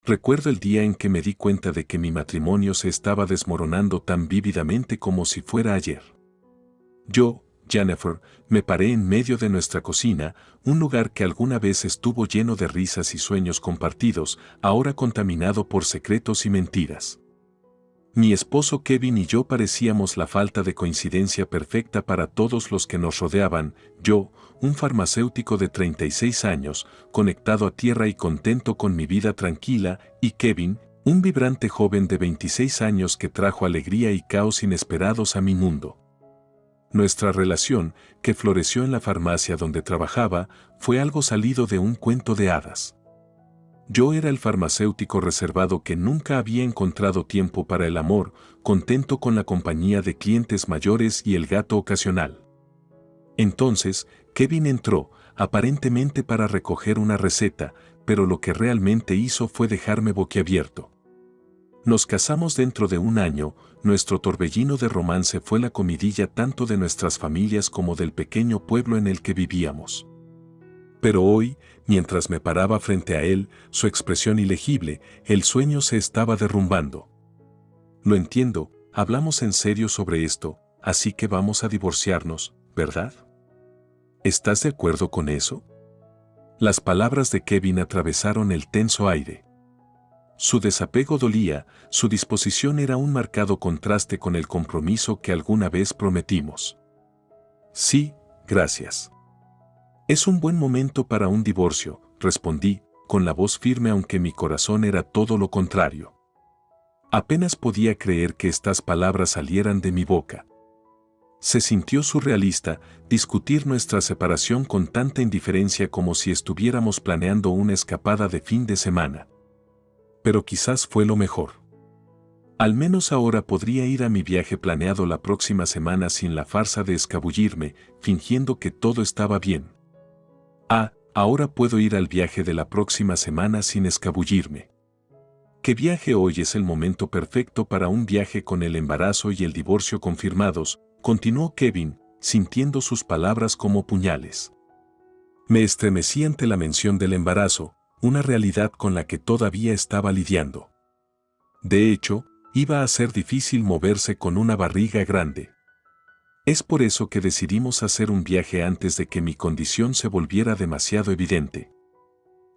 Recuerdo el día en que me di cuenta de que mi matrimonio se estaba desmoronando tan vívidamente como si fuera ayer. Yo, Jennifer, me paré en medio de nuestra cocina, un lugar que alguna vez estuvo lleno de risas y sueños compartidos, ahora contaminado por secretos y mentiras. Mi esposo Kevin y yo parecíamos la falta de coincidencia perfecta para todos los que nos rodeaban, yo, un farmacéutico de 36 años, conectado a tierra y contento con mi vida tranquila, y Kevin, un vibrante joven de 26 años que trajo alegría y caos inesperados a mi mundo. Nuestra relación, que floreció en la farmacia donde trabajaba, fue algo salido de un cuento de hadas. Yo era el farmacéutico reservado que nunca había encontrado tiempo para el amor, contento con la compañía de clientes mayores y el gato ocasional. Entonces, Kevin entró, aparentemente para recoger una receta, pero lo que realmente hizo fue dejarme boquiabierto. Nos casamos dentro de un año, nuestro torbellino de romance fue la comidilla tanto de nuestras familias como del pequeño pueblo en el que vivíamos. Pero hoy, mientras me paraba frente a él, su expresión ilegible, el sueño se estaba derrumbando. Lo entiendo, hablamos en serio sobre esto, así que vamos a divorciarnos, ¿verdad? ¿Estás de acuerdo con eso? Las palabras de Kevin atravesaron el tenso aire. Su desapego dolía, su disposición era un marcado contraste con el compromiso que alguna vez prometimos. Sí, gracias. Es un buen momento para un divorcio, respondí, con la voz firme aunque mi corazón era todo lo contrario. Apenas podía creer que estas palabras salieran de mi boca. Se sintió surrealista discutir nuestra separación con tanta indiferencia como si estuviéramos planeando una escapada de fin de semana. Pero quizás fue lo mejor. Al menos ahora podría ir a mi viaje planeado la próxima semana sin la farsa de escabullirme, fingiendo que todo estaba bien. Ahora puedo ir al viaje de la próxima semana sin escabullirme. ¿Qué viaje hoy es el momento perfecto para un viaje con el embarazo y el divorcio confirmados? Continuó Kevin, sintiendo sus palabras como puñales. Me estremecí ante la mención del embarazo, una realidad con la que todavía estaba lidiando. De hecho, iba a ser difícil moverse con una barriga grande. Es por eso que decidimos hacer un viaje antes de que mi condición se volviera demasiado evidente.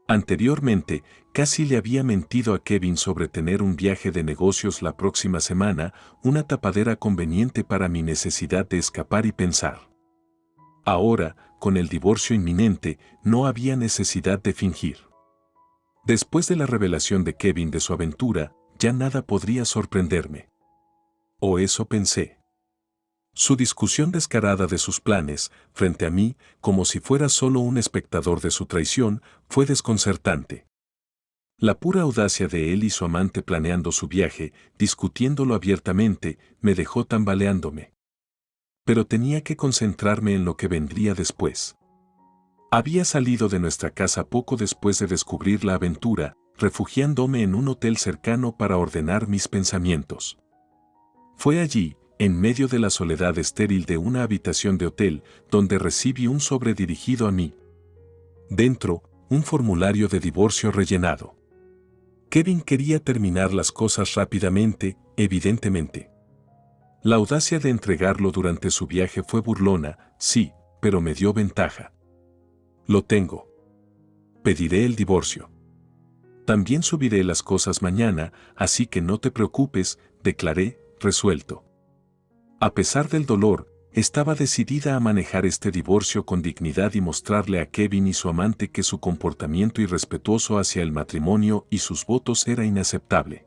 Anteriormente, casi le había mentido a Kevin sobre tener un viaje de negocios la próxima semana, una tapadera conveniente para mi necesidad de escapar y pensar. Ahora, con el divorcio inminente, no había necesidad de fingir. Después de la revelación de Kevin de su aventura, ya nada podría sorprenderme. O eso pensé. Su discusión descarada de sus planes, frente a mí, como si fuera solo un espectador de su traición, fue desconcertante. La pura audacia de él y su amante planeando su viaje, discutiéndolo abiertamente, me dejó tambaleándome. Pero tenía que concentrarme en lo que vendría después. Había salido de nuestra casa poco después de descubrir la aventura, refugiándome en un hotel cercano para ordenar mis pensamientos. Fue allí, en medio de la soledad estéril de una habitación de hotel, donde recibí un sobre dirigido a mí. Dentro, un formulario de divorcio rellenado. Kevin quería terminar las cosas rápidamente, evidentemente. La audacia de entregarlo durante su viaje fue burlona, sí, pero me dio ventaja. Lo tengo. Pediré el divorcio. También subiré las cosas mañana, así que no te preocupes, declaré, resuelto. A pesar del dolor, estaba decidida a manejar este divorcio con dignidad y mostrarle a Kevin y su amante que su comportamiento irrespetuoso hacia el matrimonio y sus votos era inaceptable.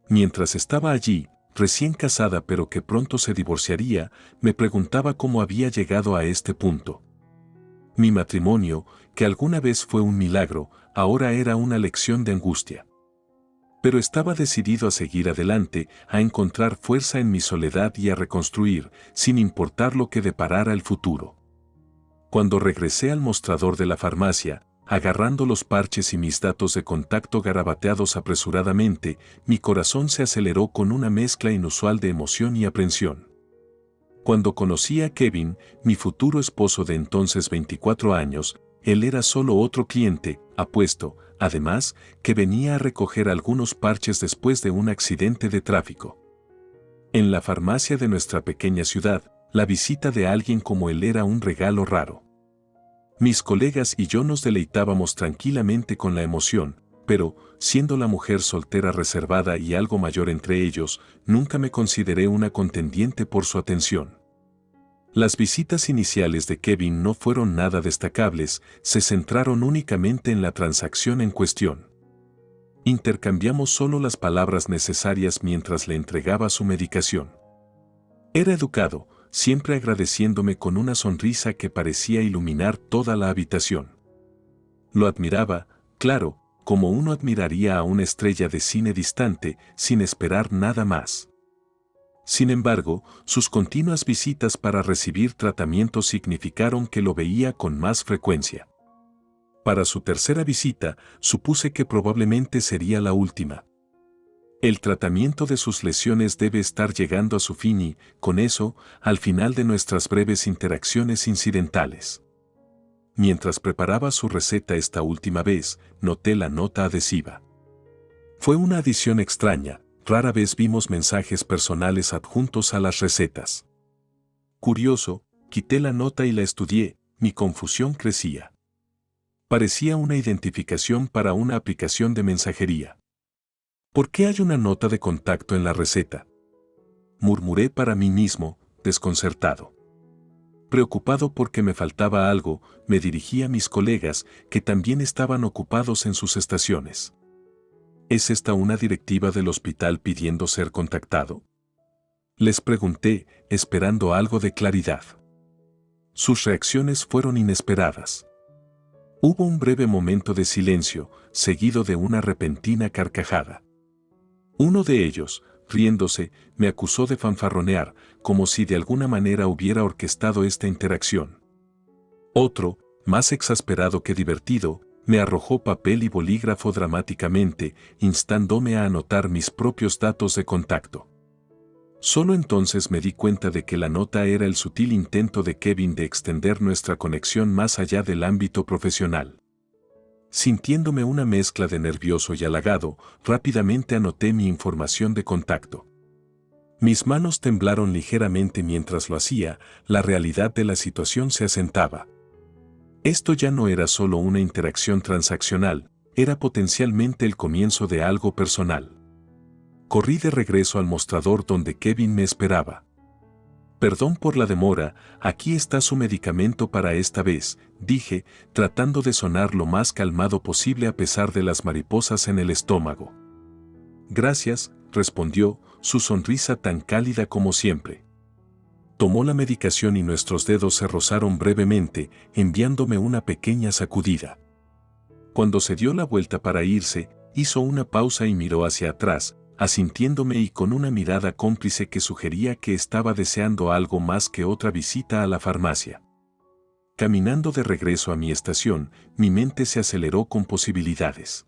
Mientras estaba allí, recién casada pero que pronto se divorciaría, me preguntaba cómo había llegado a este punto. Mi matrimonio, que alguna vez fue un milagro, ahora era una lección de angustia. Pero estaba decidido a seguir adelante, a encontrar fuerza en mi soledad y a reconstruir, sin importar lo que deparara el futuro. Cuando regresé al mostrador de la farmacia, agarrando los parches y mis datos de contacto garabateados apresuradamente, mi corazón se aceleró con una mezcla inusual de emoción y aprensión. Cuando conocí a Kevin, mi futuro esposo de entonces 24 años, él era solo otro cliente, apuesto, además, que venía a recoger algunos parches después de un accidente de tráfico. En la farmacia de nuestra pequeña ciudad, la visita de alguien como él era un regalo raro. Mis colegas y yo nos deleitábamos tranquilamente con la emoción, pero, siendo la mujer soltera reservada y algo mayor entre ellos, nunca me consideré una contendiente por su atención. Las visitas iniciales de Kevin no fueron nada destacables, se centraron únicamente en la transacción en cuestión. Intercambiamos solo las palabras necesarias mientras le entregaba su medicación. Era educado, siempre agradeciéndome con una sonrisa que parecía iluminar toda la habitación. Lo admiraba, claro, como uno admiraría a una estrella de cine distante, sin esperar nada más. Sin embargo, sus continuas visitas para recibir tratamiento significaron que lo veía con más frecuencia. Para su tercera visita, supuse que probablemente sería la última. El tratamiento de sus lesiones debe estar llegando a su fin y, con eso, al final de nuestras breves interacciones incidentales. Mientras preparaba su receta esta última vez, noté la nota adhesiva. Fue una adición extraña. Rara vez vimos mensajes personales adjuntos a las recetas. Curioso, quité la nota y la estudié, mi confusión crecía. Parecía una identificación para una aplicación de mensajería. ¿Por qué hay una nota de contacto en la receta? Murmuré para mí mismo, desconcertado. Preocupado porque me faltaba algo, me dirigí a mis colegas, que también estaban ocupados en sus estaciones. ¿Es esta una directiva del hospital pidiendo ser contactado? Les pregunté, esperando algo de claridad. Sus reacciones fueron inesperadas. Hubo un breve momento de silencio, seguido de una repentina carcajada. Uno de ellos, riéndose, me acusó de fanfarronear, como si de alguna manera hubiera orquestado esta interacción. Otro, más exasperado que divertido, me arrojó papel y bolígrafo dramáticamente, instándome a anotar mis propios datos de contacto. Solo entonces me di cuenta de que la nota era el sutil intento de Kevin de extender nuestra conexión más allá del ámbito profesional. Sintiéndome una mezcla de nervioso y halagado, rápidamente anoté mi información de contacto. Mis manos temblaron ligeramente mientras lo hacía, la realidad de la situación se asentaba. Esto ya no era solo una interacción transaccional, era potencialmente el comienzo de algo personal. Corrí de regreso al mostrador donde Kevin me esperaba. Perdón por la demora, aquí está su medicamento para esta vez, dije, tratando de sonar lo más calmado posible a pesar de las mariposas en el estómago. Gracias, respondió, su sonrisa tan cálida como siempre. Tomó la medicación y nuestros dedos se rozaron brevemente, enviándome una pequeña sacudida. Cuando se dio la vuelta para irse, hizo una pausa y miró hacia atrás, asintiéndome y con una mirada cómplice que sugería que estaba deseando algo más que otra visita a la farmacia. Caminando de regreso a mi estación, mi mente se aceleró con posibilidades.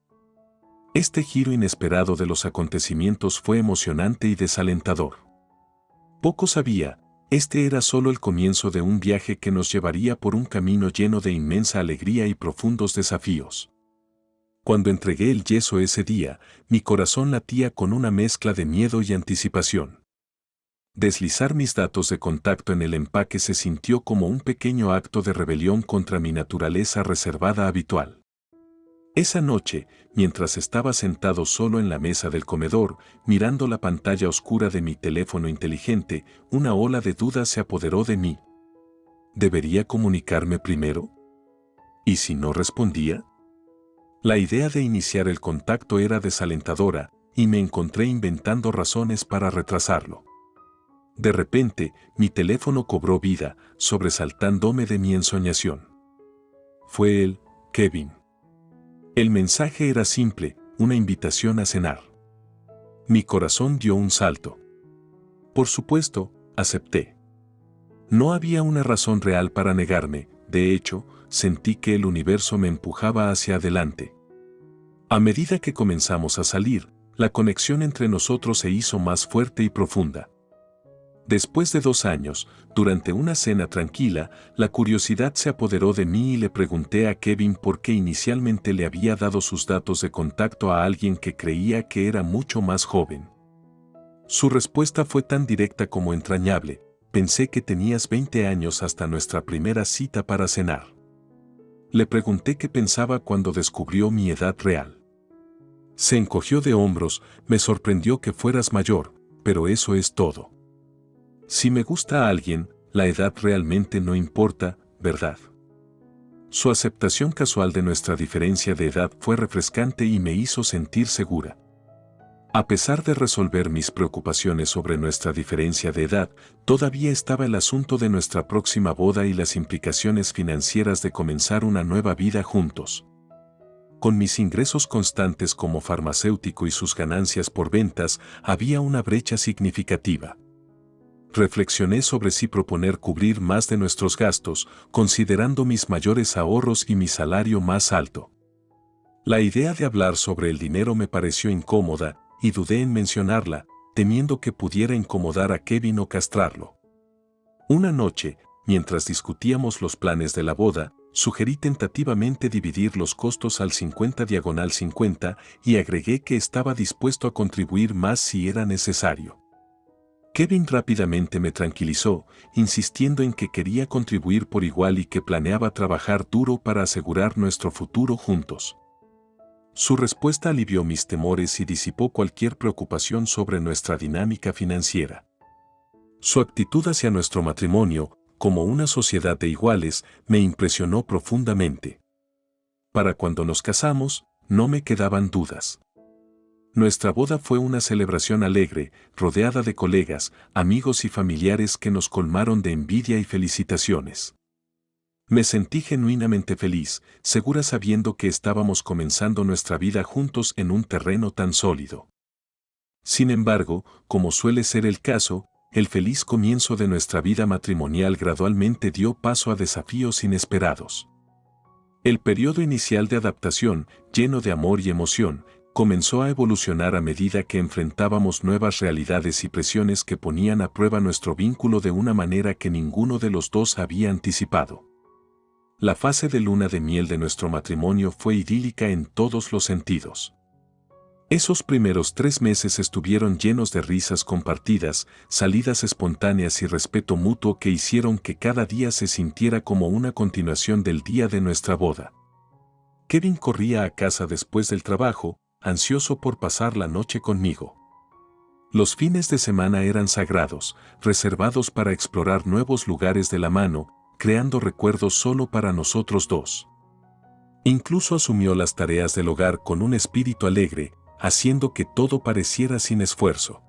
Este giro inesperado de los acontecimientos fue emocionante y desalentador. Poco sabía, este era solo el comienzo de un viaje que nos llevaría por un camino lleno de inmensa alegría y profundos desafíos. Cuando entregué el yeso ese día, mi corazón latía con una mezcla de miedo y anticipación. Deslizar mis datos de contacto en el empaque se sintió como un pequeño acto de rebelión contra mi naturaleza reservada habitual. Esa noche, mientras estaba sentado solo en la mesa del comedor, mirando la pantalla oscura de mi teléfono inteligente, una ola de dudas se apoderó de mí. ¿Debería comunicarme primero? ¿Y si no respondía? La idea de iniciar el contacto era desalentadora, y me encontré inventando razones para retrasarlo. De repente, mi teléfono cobró vida, sobresaltándome de mi ensoñación. Fue él, Kevin. El mensaje era simple, una invitación a cenar. Mi corazón dio un salto. Por supuesto, acepté. No había una razón real para negarme, de hecho, sentí que el universo me empujaba hacia adelante. A medida que comenzamos a salir, la conexión entre nosotros se hizo más fuerte y profunda. Después de 2 años, durante una cena tranquila, la curiosidad se apoderó de mí y le pregunté a Kevin por qué inicialmente le había dado sus datos de contacto a alguien que creía que era mucho más joven. Su respuesta fue tan directa como entrañable: pensé que tenías 20 años hasta nuestra primera cita para cenar. Le pregunté qué pensaba cuando descubrió mi edad real. Se encogió de hombros: me sorprendió que fueras mayor, pero eso es todo. Si me gusta a alguien, la edad realmente no importa, ¿verdad? Su aceptación casual de nuestra diferencia de edad fue refrescante y me hizo sentir segura. A pesar de resolver mis preocupaciones sobre nuestra diferencia de edad, todavía estaba el asunto de nuestra próxima boda y las implicaciones financieras de comenzar una nueva vida juntos. Con mis ingresos constantes como farmacéutico y sus ganancias por ventas, había una brecha significativa. Reflexioné sobre si proponer cubrir más de nuestros gastos, considerando mis mayores ahorros y mi salario más alto. La idea de hablar sobre el dinero me pareció incómoda, y dudé en mencionarla, temiendo que pudiera incomodar a Kevin o castrarlo. Una noche, mientras discutíamos los planes de la boda, sugerí tentativamente dividir los costos al 50/50 y agregué que estaba dispuesto a contribuir más si era necesario. Kevin rápidamente me tranquilizó, insistiendo en que quería contribuir por igual y que planeaba trabajar duro para asegurar nuestro futuro juntos. Su respuesta alivió mis temores y disipó cualquier preocupación sobre nuestra dinámica financiera. Su actitud hacia nuestro matrimonio, como una sociedad de iguales, me impresionó profundamente. Para cuando nos casamos, no me quedaban dudas. Nuestra boda fue una celebración alegre, rodeada de colegas, amigos y familiares que nos colmaron de envidia y felicitaciones. Me sentí genuinamente feliz, segura sabiendo que estábamos comenzando nuestra vida juntos en un terreno tan sólido. Sin embargo, como suele ser el caso, el feliz comienzo de nuestra vida matrimonial gradualmente dio paso a desafíos inesperados. El periodo inicial de adaptación, lleno de amor y emoción, comenzó a evolucionar a medida que enfrentábamos nuevas realidades y presiones que ponían a prueba nuestro vínculo de una manera que ninguno de los dos había anticipado. La fase de luna de miel de nuestro matrimonio fue idílica en todos los sentidos. Esos primeros 3 meses estuvieron llenos de risas compartidas, salidas espontáneas y respeto mutuo que hicieron que cada día se sintiera como una continuación del día de nuestra boda. Kevin corría a casa después del trabajo, ansioso por pasar la noche conmigo. Los fines de semana eran sagrados, reservados para explorar nuevos lugares de la mano, creando recuerdos solo para nosotros dos. Incluso asumió las tareas del hogar con un espíritu alegre, haciendo que todo pareciera sin esfuerzo.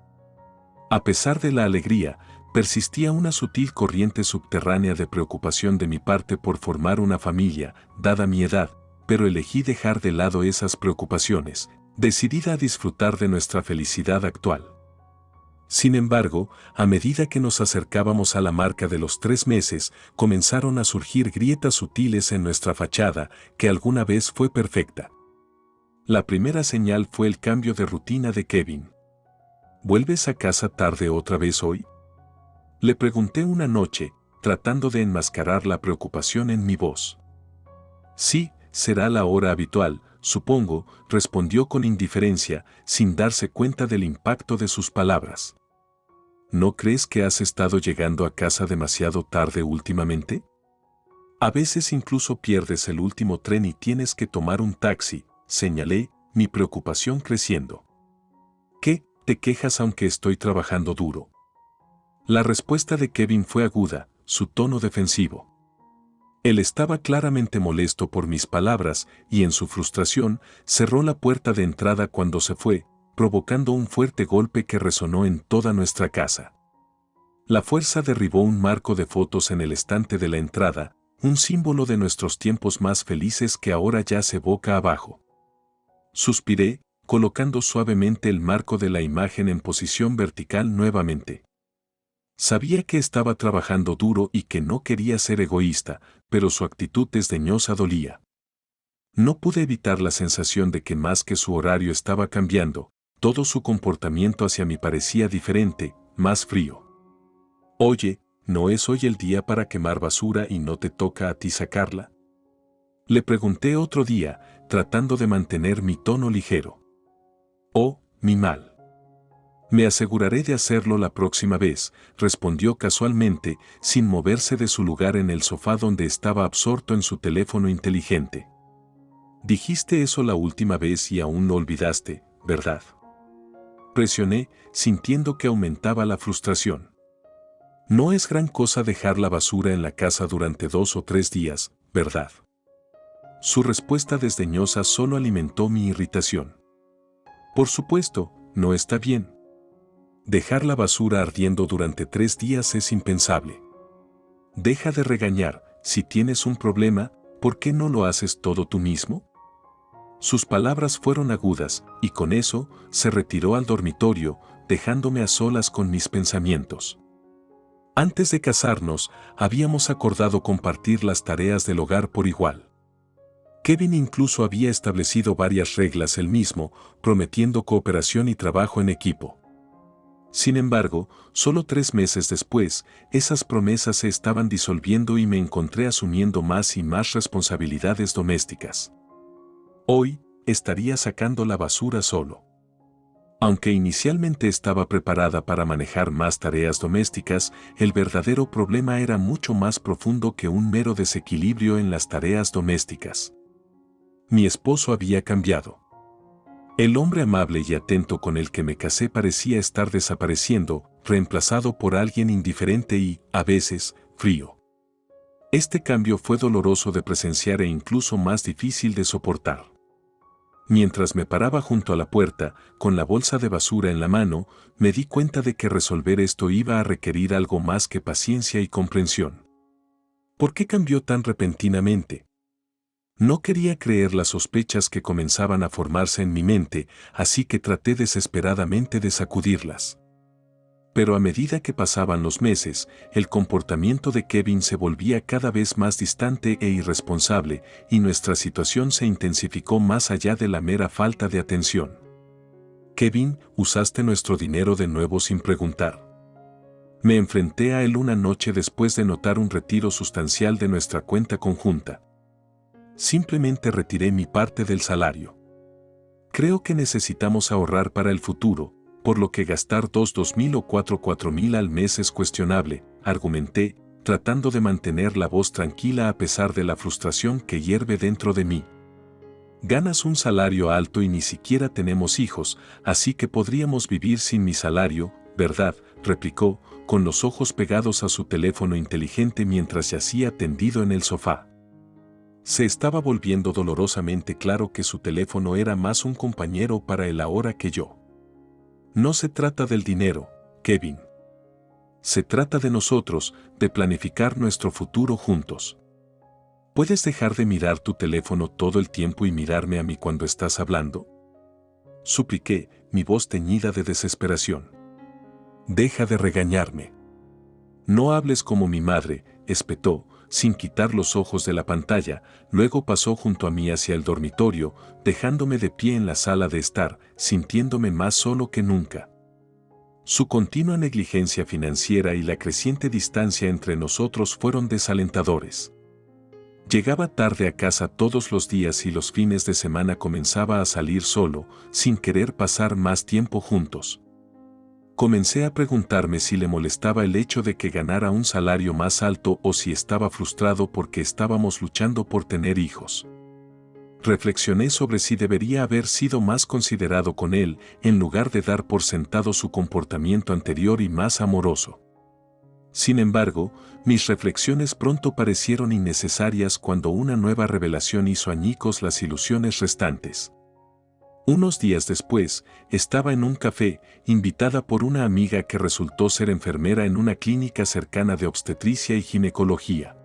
A pesar de la alegría, persistía una sutil corriente subterránea de preocupación de mi parte por formar una familia, dada mi edad, pero elegí dejar de lado esas preocupaciones, decidida a disfrutar de nuestra felicidad actual. Sin embargo, a medida que nos acercábamos a la marca de los 3 meses, comenzaron a surgir grietas sutiles en nuestra fachada, que alguna vez fue perfecta. La primera señal fue el cambio de rutina de Kevin. ¿Vuelves a casa tarde otra vez hoy?, le pregunté una noche, tratando de enmascarar la preocupación en mi voz. Sí, será la hora habitual, supongo, respondió con indiferencia, sin darse cuenta del impacto de sus palabras. ¿No crees que has estado llegando a casa demasiado tarde últimamente? A veces incluso pierdes el último tren y tienes que tomar un taxi, señalé, mi preocupación creciendo. ¿Qué? ¿Te quejas aunque estoy trabajando duro? La respuesta de Kevin fue aguda, su tono defensivo. Él estaba claramente molesto por mis palabras y en su frustración cerró la puerta de entrada cuando se fue, provocando un fuerte golpe que resonó en toda nuestra casa. La fuerza derribó un marco de fotos en el estante de la entrada, un símbolo de nuestros tiempos más felices que ahora yace boca abajo. Suspiré, colocando suavemente el marco de la imagen en posición vertical nuevamente. Sabía que estaba trabajando duro y que no quería ser egoísta, pero su actitud desdeñosa dolía. No pude evitar la sensación de que más que su horario estaba cambiando, todo su comportamiento hacia mí parecía diferente, más frío. Oye, ¿no es hoy el día para quemar basura y no te toca a ti sacarla? Le pregunté otro día, tratando de mantener mi tono ligero. Oh, mi mal. Me aseguraré de hacerlo la próxima vez, respondió casualmente, sin moverse de su lugar en el sofá donde estaba absorto en su teléfono inteligente. Dijiste eso la última vez y aún lo olvidaste, ¿verdad? Presioné, sintiendo que aumentaba la frustración. No es gran cosa dejar la basura en la casa durante 2 o 3 días, ¿verdad? Su respuesta desdeñosa solo alimentó mi irritación. Por supuesto, no está bien. Dejar la basura ardiendo durante 3 días es impensable. Deja de regañar, si tienes un problema, ¿por qué no lo haces todo tú mismo? Sus palabras fueron agudas, y con eso, se retiró al dormitorio, dejándome a solas con mis pensamientos. Antes de casarnos, habíamos acordado compartir las tareas del hogar por igual. Kevin incluso había establecido varias reglas él mismo, prometiendo cooperación y trabajo en equipo. Sin embargo, solo 3 meses después, esas promesas se estaban disolviendo y me encontré asumiendo más y más responsabilidades domésticas. Hoy, estaría sacando la basura solo. Aunque inicialmente estaba preparada para manejar más tareas domésticas, el verdadero problema era mucho más profundo que un mero desequilibrio en las tareas domésticas. Mi esposo había cambiado. El hombre amable y atento con el que me casé parecía estar desapareciendo, reemplazado por alguien indiferente y, a veces, frío. Este cambio fue doloroso de presenciar e incluso más difícil de soportar. Mientras me paraba junto a la puerta, con la bolsa de basura en la mano, me di cuenta de que resolver esto iba a requerir algo más que paciencia y comprensión. ¿Por qué cambió tan repentinamente? No quería creer las sospechas que comenzaban a formarse en mi mente, así que traté desesperadamente de sacudirlas. Pero a medida que pasaban los meses, el comportamiento de Kevin se volvía cada vez más distante e irresponsable, y nuestra situación se intensificó más allá de la mera falta de atención. Kevin, usaste nuestro dinero de nuevo sin preguntar. Me enfrenté a él una noche después de notar un retiro sustancial de nuestra cuenta conjunta. Simplemente retiré mi parte del salario. Creo que necesitamos ahorrar para el futuro, por lo que gastar 2.000 o 4.000 al mes es cuestionable, argumenté, tratando de mantener la voz tranquila a pesar de la frustración que hierve dentro de mí. Ganas un salario alto y ni siquiera tenemos hijos, así que podríamos vivir sin mi salario, ¿verdad?, replicó, con los ojos pegados a su teléfono inteligente mientras yacía tendido en el sofá. Se estaba volviendo dolorosamente claro que su teléfono era más un compañero para él ahora que yo. No se trata del dinero, Kevin. Se trata de nosotros, de planificar nuestro futuro juntos. ¿Puedes dejar de mirar tu teléfono todo el tiempo y mirarme a mí cuando estás hablando? Supliqué, mi voz teñida de desesperación. Deja de regañarme. No hables como mi madre, espetó, sin quitar los ojos de la pantalla, luego pasó junto a mí hacia el dormitorio, dejándome de pie en la sala de estar, sintiéndome más solo que nunca. Su continua negligencia financiera y la creciente distancia entre nosotros fueron desalentadores. Llegaba tarde a casa todos los días y los fines de semana comenzaba a salir solo, sin querer pasar más tiempo juntos. Comencé a preguntarme si le molestaba el hecho de que ganara un salario más alto o si estaba frustrado porque estábamos luchando por tener hijos. Reflexioné sobre si debería haber sido más considerado con él, en lugar de dar por sentado su comportamiento anterior y más amoroso. Sin embargo, mis reflexiones pronto parecieron innecesarias cuando una nueva revelación hizo añicos las ilusiones restantes. Unos días después, estaba en un café, invitada por una amiga que resultó ser enfermera en una clínica cercana de obstetricia y ginecología.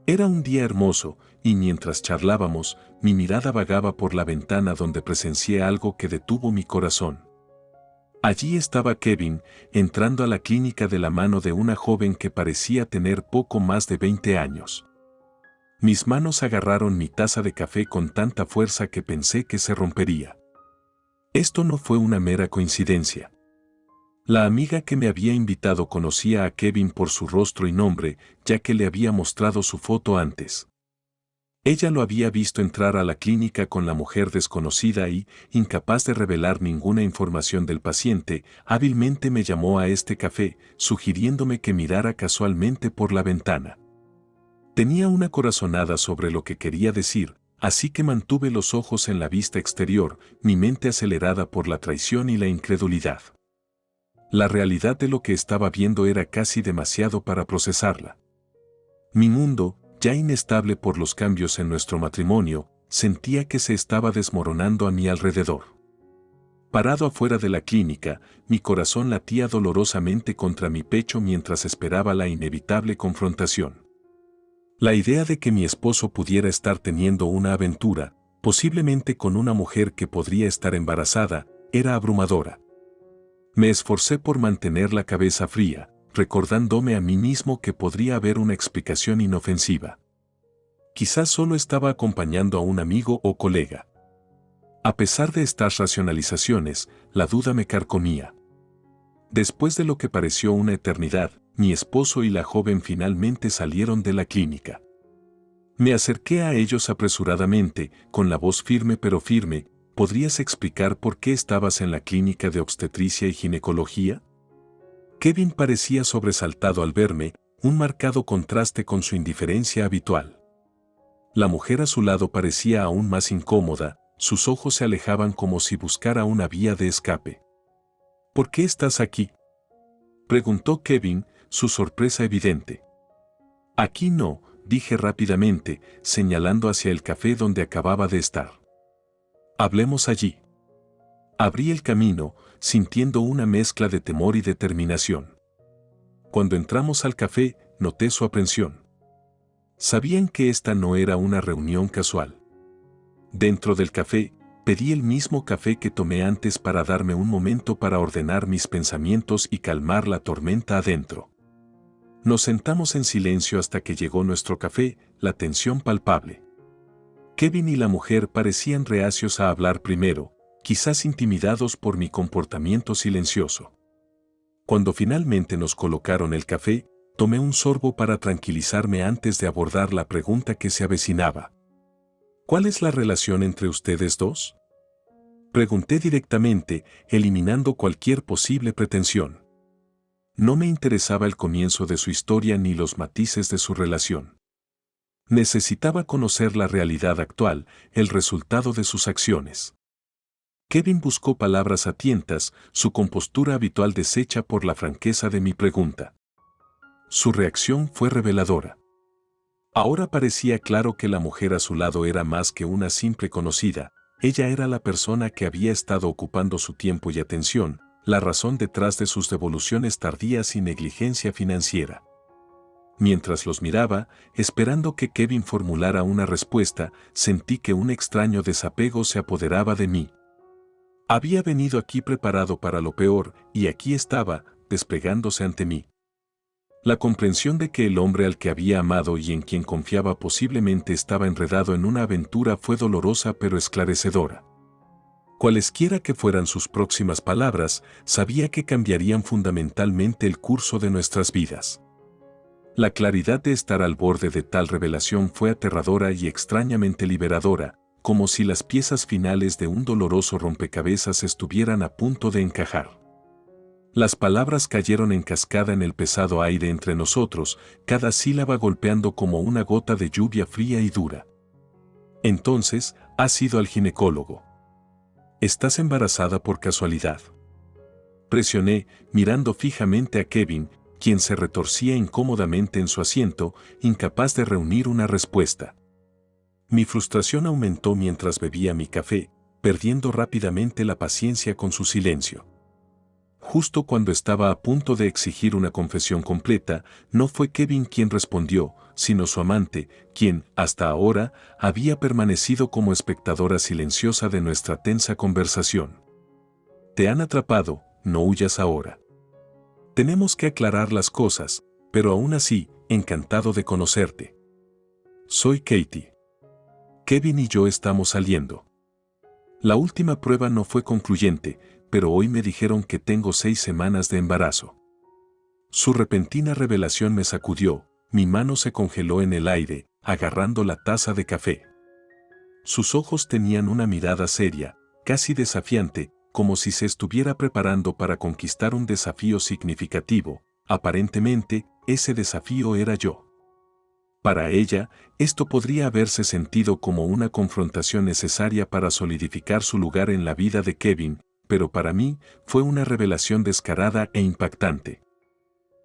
Era un día hermoso, y mientras charlábamos, mi mirada vagaba por la ventana donde presencié algo que detuvo mi corazón. Allí estaba Kevin, entrando a la clínica de la mano de una joven que parecía tener poco más de 20 años. Mis manos agarraron mi taza de café con tanta fuerza que pensé que se rompería. Esto no fue una mera coincidencia. La amiga que me había invitado conocía a Kevin por su rostro y nombre, ya que le había mostrado su foto antes. Ella lo había visto entrar a la clínica con la mujer desconocida y, incapaz de revelar ninguna información del paciente, hábilmente me llamó a este café, sugiriéndome que mirara casualmente por la ventana. Tenía una corazonada sobre lo que quería decir, así que mantuve los ojos en la vista exterior, mi mente acelerada por la traición y la incredulidad. La realidad de lo que estaba viendo era casi demasiado para procesarla. Mi mundo, ya inestable por los cambios en nuestro matrimonio, sentía que se estaba desmoronando a mi alrededor. Parado afuera de la clínica, mi corazón latía dolorosamente contra mi pecho mientras esperaba la inevitable confrontación. La idea de que mi esposo pudiera estar teniendo una aventura, posiblemente con una mujer que podría estar embarazada, era abrumadora. Me esforcé por mantener la cabeza fría, recordándome a mí mismo que podría haber una explicación inofensiva. Quizás solo estaba acompañando a un amigo o colega. A pesar de estas racionalizaciones, la duda me carcomía. Después de lo que pareció una eternidad, mi esposo y la joven finalmente salieron de la clínica. Me acerqué a ellos apresuradamente, con la voz firme pero firme. ¿Podrías explicar por qué estabas en la clínica de obstetricia y ginecología? Kevin parecía sobresaltado al verme, un marcado contraste con su indiferencia habitual. La mujer a su lado parecía aún más incómoda, sus ojos se alejaban como si buscara una vía de escape. ¿Por qué estás aquí?, preguntó Kevin, su sorpresa evidente. Aquí no, dije rápidamente, señalando hacia el café donde acababa de estar. Hablemos allí. Abrí el camino, sintiendo una mezcla de temor y determinación. Cuando entramos al café, noté su aprensión. Sabían que esta no era una reunión casual. Dentro del café, pedí el mismo café que tomé antes para darme un momento para ordenar mis pensamientos y calmar la tormenta adentro. Nos sentamos en silencio hasta que llegó nuestro café, la tensión palpable. Kevin y la mujer parecían reacios a hablar primero, quizás intimidados por mi comportamiento silencioso. Cuando finalmente nos colocaron el café, tomé un sorbo para tranquilizarme antes de abordar la pregunta que se avecinaba. ¿Cuál es la relación entre ustedes dos?, pregunté directamente, eliminando cualquier posible pretensión. No me interesaba el comienzo de su historia ni los matices de su relación. Necesitaba conocer la realidad actual, el resultado de sus acciones. Kevin buscó palabras a tientas, su compostura habitual deshecha por la franqueza de mi pregunta. Su reacción fue reveladora. Ahora parecía claro que la mujer a su lado era más que una simple conocida, ella era la persona que había estado ocupando su tiempo y atención, la razón detrás de sus devoluciones tardías y negligencia financiera. Mientras los miraba, esperando que Kevin formulara una respuesta, sentí que un extraño desapego se apoderaba de mí. Había venido aquí preparado para lo peor, y aquí estaba, desplegándose ante mí. La comprensión de que el hombre al que había amado y en quien confiaba posiblemente estaba enredado en una aventura fue dolorosa pero esclarecedora. Cualesquiera que fueran sus próximas palabras, sabía que cambiarían fundamentalmente el curso de nuestras vidas. La claridad de estar al borde de tal revelación fue aterradora y extrañamente liberadora, como si las piezas finales de un doloroso rompecabezas estuvieran a punto de encajar. Las palabras cayeron en cascada en el pesado aire entre nosotros, cada sílaba golpeando como una gota de lluvia fría y dura. Entonces, has ido al ginecólogo. ¿Estás embarazada por casualidad?, presioné, mirando fijamente a Kevin, quien se retorcía incómodamente en su asiento, incapaz de reunir una respuesta. Mi frustración aumentó mientras bebía mi café, perdiendo rápidamente la paciencia con su silencio. Justo cuando estaba a punto de exigir una confesión completa, no fue Kevin quien respondió, sino su amante, quien, hasta ahora, había permanecido como espectadora silenciosa de nuestra tensa conversación. Te han atrapado, no huyas ahora. Tenemos que aclarar las cosas, pero aún así, encantado de conocerte. Soy Katie. Kevin y yo estamos saliendo. La última prueba no fue concluyente, pero hoy me dijeron que tengo 6 semanas de embarazo. Su repentina revelación me sacudió, mi mano se congeló en el aire, agarrando la taza de café. Sus ojos tenían una mirada seria, casi desafiante, como si se estuviera preparando para conquistar un desafío significativo. Aparentemente, ese desafío era yo. Para ella, esto podría haberse sentido como una confrontación necesaria para solidificar su lugar en la vida de Kevin, pero para mí fue una revelación descarada e impactante.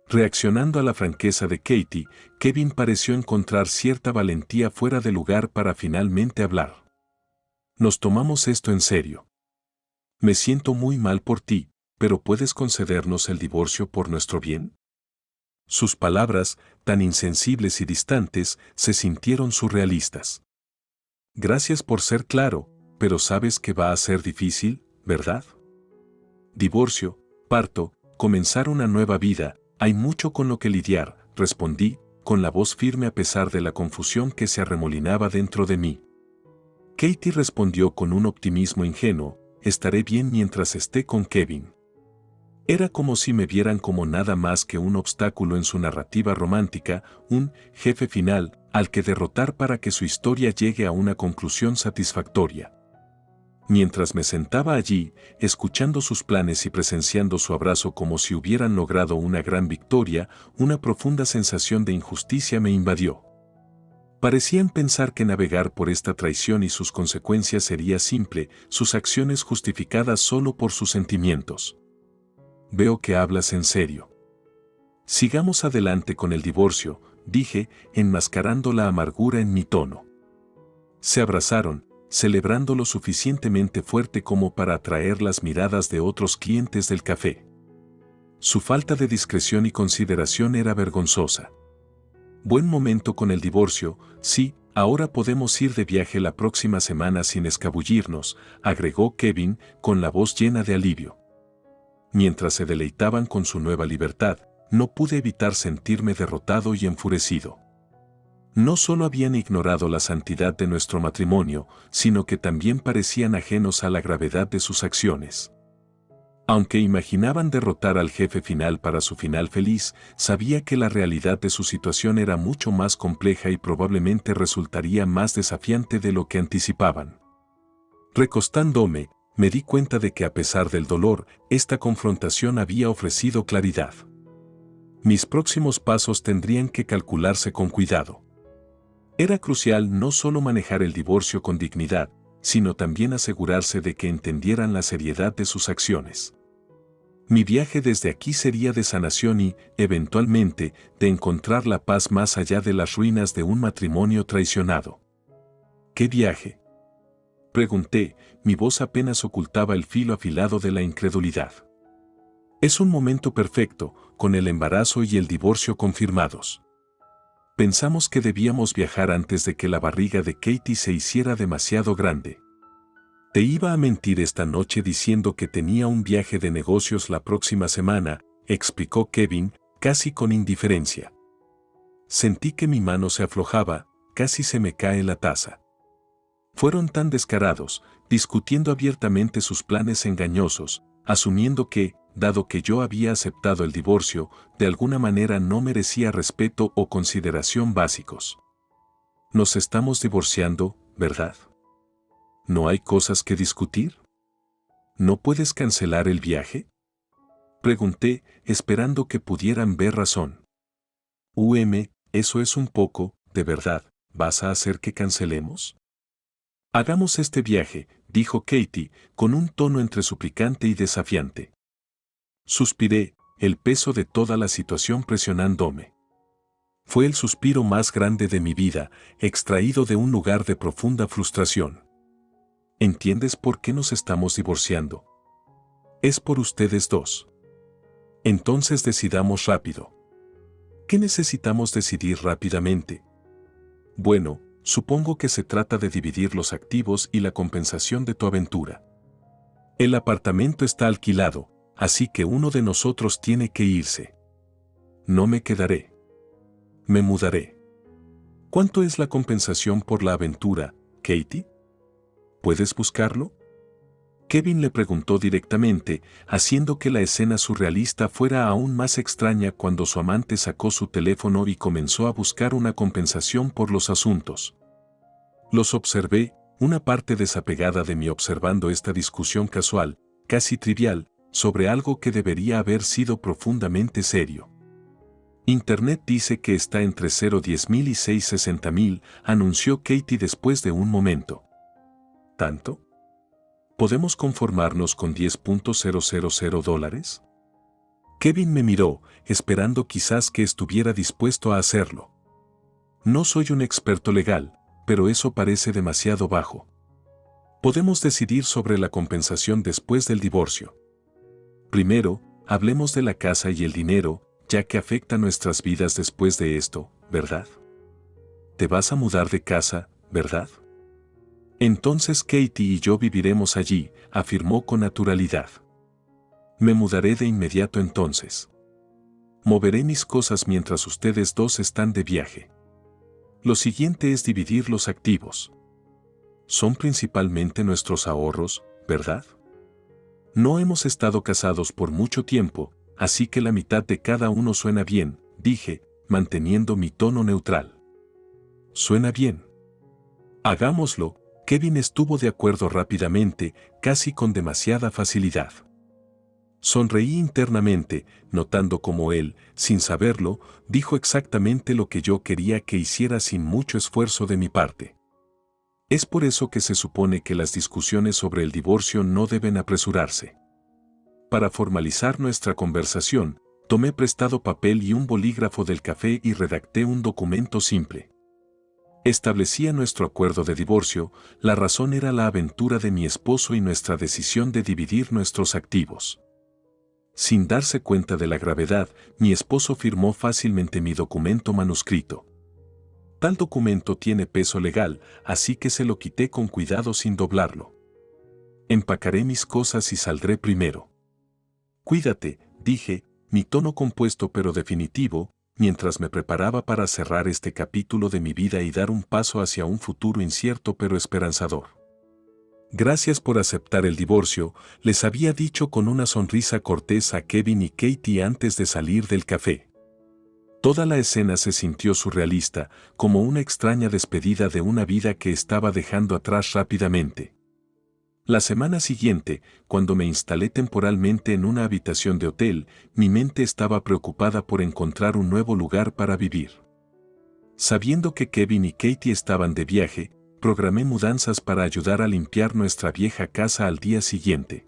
Reaccionando a la franqueza de Katie, Kevin pareció encontrar cierta valentía fuera de lugar para finalmente hablar. Nos tomamos esto en serio. Me siento muy mal por ti, pero ¿puedes concedernos el divorcio por nuestro bien? Sus palabras, tan insensibles y distantes, se sintieron surrealistas. Gracias por ser claro, pero sabes que va a ser difícil, ¿verdad? Divorcio, parto, comenzar una nueva vida, hay mucho con lo que lidiar, respondí, con la voz firme a pesar de la confusión que se arremolinaba dentro de mí. Katie respondió con un optimismo ingenuo, estaré bien mientras esté con Kevin. Era como si me vieran como nada más que un obstáculo en su narrativa romántica, un jefe final al que derrotar para que su historia llegue a una conclusión satisfactoria. Mientras me sentaba allí, escuchando sus planes y presenciando su abrazo como si hubieran logrado una gran victoria, una profunda sensación de injusticia me invadió. Parecían pensar que navegar por esta traición y sus consecuencias sería simple, sus acciones justificadas solo por sus sentimientos. Veo que hablas en serio. Sigamos adelante con el divorcio, dije, enmascarando la amargura en mi tono. Se abrazaron, celebrando lo suficientemente fuerte como para atraer las miradas de otros clientes del café. Su falta de discreción y consideración era vergonzosa. Buen momento con el divorcio, sí, ahora podemos ir de viaje la próxima semana sin escabullirnos, agregó Kevin con la voz llena de alivio. Mientras se deleitaban con su nueva libertad, no pude evitar sentirme derrotado y enfurecido. No solo habían ignorado la santidad de nuestro matrimonio, sino que también parecían ajenos a la gravedad de sus acciones. Aunque imaginaban derrotar al jefe final para su final feliz, sabía que la realidad de su situación era mucho más compleja y probablemente resultaría más desafiante de lo que anticipaban. Recostándome, me di cuenta de que a pesar del dolor, esta confrontación había ofrecido claridad. Mis próximos pasos tendrían que calcularse con cuidado. Era crucial no solo manejar el divorcio con dignidad, sino también asegurarse de que entendieran la seriedad de sus acciones. Mi viaje desde aquí sería de sanación y, eventualmente, de encontrar la paz más allá de las ruinas de un matrimonio traicionado. ¿Qué viaje?, pregunté, mi voz apenas ocultaba el filo afilado de la incredulidad. Es un momento perfecto, con el embarazo y el divorcio confirmados. Pensamos que debíamos viajar antes de que la barriga de Katie se hiciera demasiado grande. Te iba a mentir esta noche diciendo que tenía un viaje de negocios la próxima semana, explicó Kevin, casi con indiferencia. Sentí que mi mano se aflojaba, casi se me cae la taza. Fueron tan descarados, discutiendo abiertamente sus planes engañosos, asumiendo que, dado que yo había aceptado el divorcio, de alguna manera no merecía respeto o consideración básicos. Nos estamos divorciando, ¿verdad? ¿No hay cosas que discutir? ¿No puedes cancelar el viaje?, pregunté, esperando que pudieran ver razón. Eso es un poco, de verdad, ¿vas a hacer que cancelemos? Hagamos este viaje, dijo Katie, con un tono entre suplicante y desafiante. Suspiré, el peso de toda la situación presionándome. Fue el suspiro más grande de mi vida, extraído de un lugar de profunda frustración. ¿Entiendes por qué nos estamos divorciando? Es por ustedes dos. Entonces decidamos rápido. ¿Qué necesitamos decidir rápidamente? Bueno, supongo que se trata de dividir los activos y la compensación de tu aventura. El apartamento está alquilado, así que uno de nosotros tiene que irse. No me quedaré. Me mudaré. ¿Cuánto es la compensación por la aventura, Katie? ¿Puedes buscarlo? Kevin le preguntó directamente, haciendo que la escena surrealista fuera aún más extraña cuando su amante sacó su teléfono y comenzó a buscar una compensación por los asuntos. Los observé, una parte desapegada de mí observando esta discusión casual, casi trivial, sobre algo que debería haber sido profundamente serio. Internet dice que está entre 0,10,000 y 6,60,000, anunció Katie después de un momento. ¿Tanto? ¿Podemos conformarnos con $10,000? Kevin me miró, esperando quizás que estuviera dispuesto a hacerlo. No soy un experto legal, pero eso parece demasiado bajo. Podemos decidir sobre la compensación después del divorcio. Primero, hablemos de la casa y el dinero, ya que afecta nuestras vidas después de esto, ¿verdad? Te vas a mudar de casa, ¿verdad? Entonces Katie y yo viviremos allí, afirmó con naturalidad. Me mudaré de inmediato entonces. Moveré mis cosas mientras ustedes dos están de viaje. Lo siguiente es dividir los activos. Son principalmente nuestros ahorros, ¿verdad? No hemos estado casados por mucho tiempo, así que la mitad de cada uno suena bien, dije, manteniendo mi tono neutral. Suena bien. Hagámoslo. Kevin estuvo de acuerdo rápidamente, casi con demasiada facilidad. Sonreí internamente, notando cómo él, sin saberlo, dijo exactamente lo que yo quería que hiciera sin mucho esfuerzo de mi parte. Es por eso que se supone que las discusiones sobre el divorcio no deben apresurarse. Para formalizar nuestra conversación, tomé prestado papel y un bolígrafo del café y redacté un documento simple. Establecía nuestro acuerdo de divorcio, la razón era la aventura de mi esposo y nuestra decisión de dividir nuestros activos. Sin darse cuenta de la gravedad, mi esposo firmó fácilmente mi documento manuscrito. Tal documento tiene peso legal, así que se lo quité con cuidado sin doblarlo. Empacaré mis cosas y saldré primero. Cuídate, dije, mi tono compuesto pero definitivo, mientras me preparaba para cerrar este capítulo de mi vida y dar un paso hacia un futuro incierto pero esperanzador. Gracias por aceptar el divorcio, les había dicho con una sonrisa cortés a Kevin y Katie antes de salir del café. Toda la escena se sintió surrealista, como una extraña despedida de una vida que estaba dejando atrás rápidamente. La semana siguiente, cuando me instalé temporalmente en una habitación de hotel, mi mente estaba preocupada por encontrar un nuevo lugar para vivir. Sabiendo que Kevin y Katie estaban de viaje, programé mudanzas para ayudar a limpiar nuestra vieja casa al día siguiente.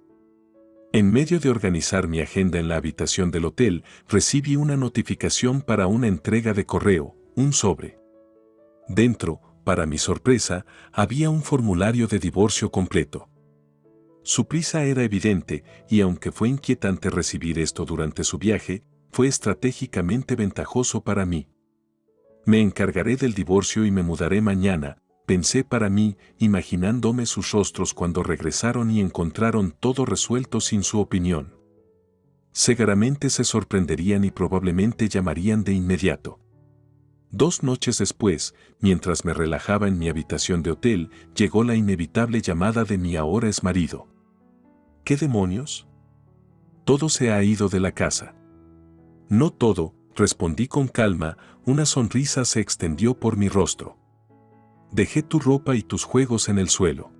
En medio de organizar mi agenda en la habitación del hotel, recibí una notificación para una entrega de correo, un sobre. Dentro, para mi sorpresa, había un formulario de divorcio completo. Su prisa era evidente, y aunque fue inquietante recibir esto durante su viaje, fue estratégicamente ventajoso para mí. Me encargaré del divorcio y me mudaré mañana, pensé para mí, imaginándome sus rostros cuando regresaron y encontraron todo resuelto sin su opinión. Seguramente se sorprenderían y probablemente llamarían de inmediato. 2 noches después, mientras me relajaba en mi habitación de hotel, llegó la inevitable llamada de mi ahora exmarido. ¿Qué demonios? Todo se ha ido de la casa. No todo, respondí con calma, una sonrisa se extendió por mi rostro. Dejé tu ropa y tus juegos en el suelo.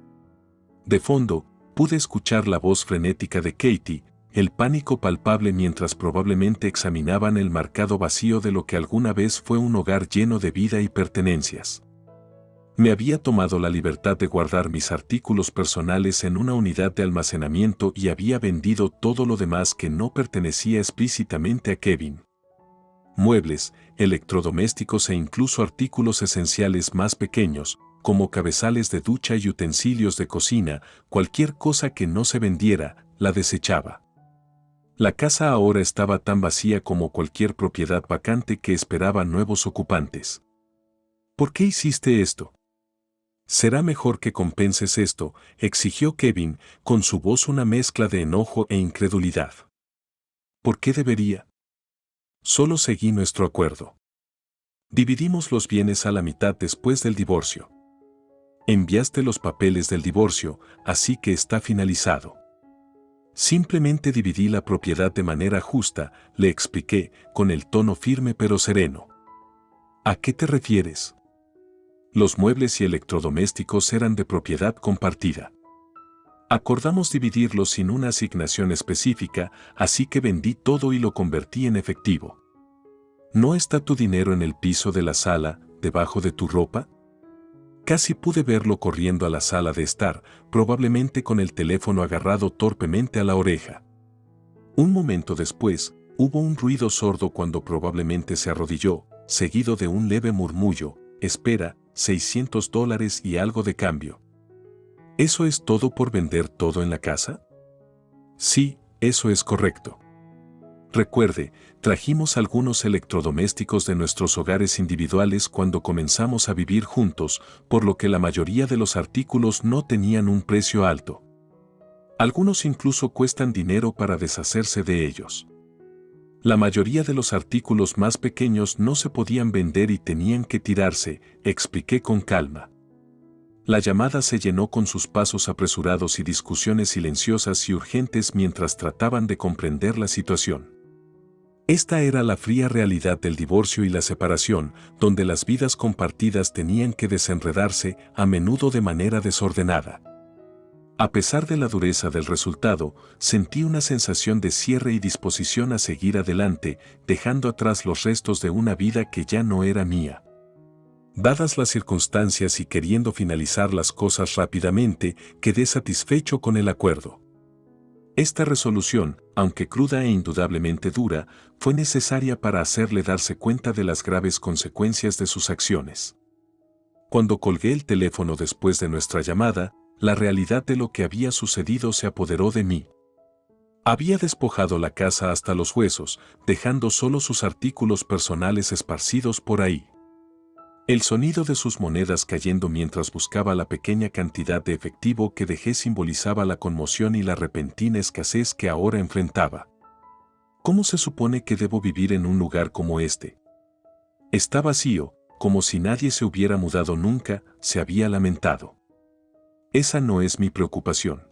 De fondo, pude escuchar la voz frenética de Katie, el pánico palpable mientras probablemente examinaban el marcado vacío de lo que alguna vez fue un hogar lleno de vida y pertenencias. Me había tomado la libertad de guardar mis artículos personales en una unidad de almacenamiento y había vendido todo lo demás que no pertenecía explícitamente a Kevin. Muebles, electrodomésticos e incluso artículos esenciales más pequeños, como cabezales de ducha y utensilios de cocina, cualquier cosa que no se vendiera, la desechaba. La casa ahora estaba tan vacía como cualquier propiedad vacante que esperaba nuevos ocupantes. ¿Por qué hiciste esto? Será mejor que compenses esto, exigió Kevin, con su voz una mezcla de enojo e incredulidad. ¿Por qué debería? Solo seguí nuestro acuerdo. Dividimos los bienes a la mitad después del divorcio. Enviaste los papeles del divorcio, así que está finalizado. Simplemente dividí la propiedad de manera justa, le expliqué, con el tono firme pero sereno. ¿A qué te refieres? Los muebles y electrodomésticos eran de propiedad compartida. Acordamos dividirlos sin una asignación específica, así que vendí todo y lo convertí en efectivo. ¿No está tu dinero en el piso de la sala, debajo de tu ropa? Casi pude verlo corriendo a la sala de estar, probablemente con el teléfono agarrado torpemente a la oreja. Un momento después, hubo un ruido sordo cuando probablemente se arrodilló, seguido de un leve murmullo: espera, $600 y algo de cambio. ¿Eso es todo por vender todo en la casa? Sí, eso es correcto. Recuerde, trajimos algunos electrodomésticos de nuestros hogares individuales cuando comenzamos a vivir juntos, por lo que la mayoría de los artículos no tenían un precio alto. Algunos incluso cuestan dinero para deshacerse de ellos. La mayoría de los artículos más pequeños no se podían vender y tenían que tirarse, expliqué con calma. La llamada se llenó con sus pasos apresurados y discusiones silenciosas y urgentes mientras trataban de comprender la situación. Esta era la fría realidad del divorcio y la separación, donde las vidas compartidas tenían que desenredarse, a menudo de manera desordenada. A pesar de la dureza del resultado, sentí una sensación de cierre y disposición a seguir adelante, dejando atrás los restos de una vida que ya no era mía. Dadas las circunstancias y queriendo finalizar las cosas rápidamente, quedé satisfecho con el acuerdo. Esta resolución, aunque cruda e indudablemente dura, fue necesaria para hacerle darse cuenta de las graves consecuencias de sus acciones. Cuando colgué el teléfono después de nuestra llamada, la realidad de lo que había sucedido se apoderó de mí. Había despojado la casa hasta los huesos, dejando solo sus artículos personales esparcidos por ahí. El sonido de sus monedas cayendo mientras buscaba la pequeña cantidad de efectivo que dejé simbolizaba la conmoción y la repentina escasez que ahora enfrentaba. ¿Cómo se supone que debo vivir en un lugar como este? Está vacío, como si nadie se hubiera mudado nunca, se había lamentado. Esa no es mi preocupación.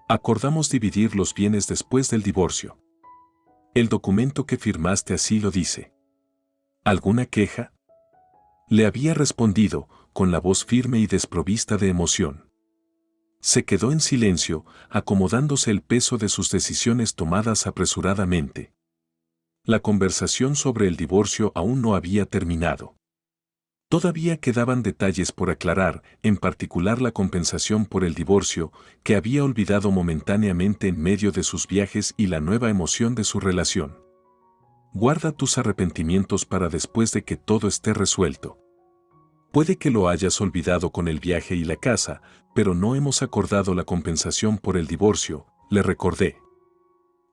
Acordamos dividir los bienes después del divorcio. El documento que firmaste así lo dice. ¿Alguna queja? Le había respondido, con la voz firme y desprovista de emoción. Se quedó en silencio, acomodándose el peso de sus decisiones tomadas apresuradamente. La conversación sobre el divorcio aún no había terminado. Todavía quedaban detalles por aclarar, en particular la compensación por el divorcio, que había olvidado momentáneamente en medio de sus viajes, y la nueva emoción de su relación. Guarda tus arrepentimientos para después de que todo esté resuelto. Puede que lo hayas olvidado con el viaje y la casa, pero no hemos acordado la compensación por el divorcio, le recordé.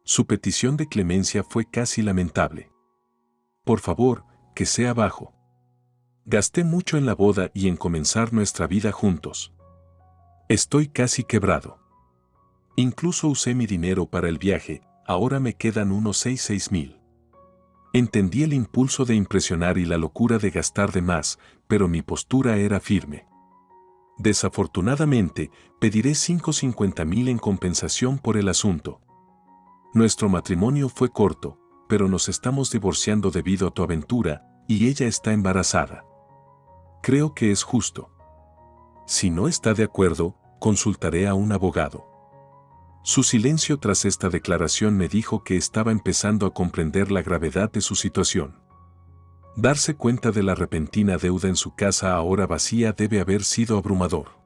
Su petición de clemencia fue casi lamentable. Por favor, que sea bajo. Gasté mucho en la boda y en comenzar nuestra vida juntos. Estoy casi quebrado. Incluso usé mi dinero para el viaje, ahora me quedan unos 6.000. Entendí el impulso de impresionar y la locura de gastar de más, pero mi postura era firme. Desafortunadamente, pediré 50.000 en compensación por el asunto. Nuestro matrimonio fue corto, pero nos estamos divorciando debido a tu aventura, y ella está embarazada. Creo que es justo. Si no está de acuerdo, consultaré a un abogado. Su silencio tras esta declaración me dijo que estaba empezando a comprender la gravedad de su situación. Darse cuenta de la repentina deuda en su casa ahora vacía debe haber sido abrumador.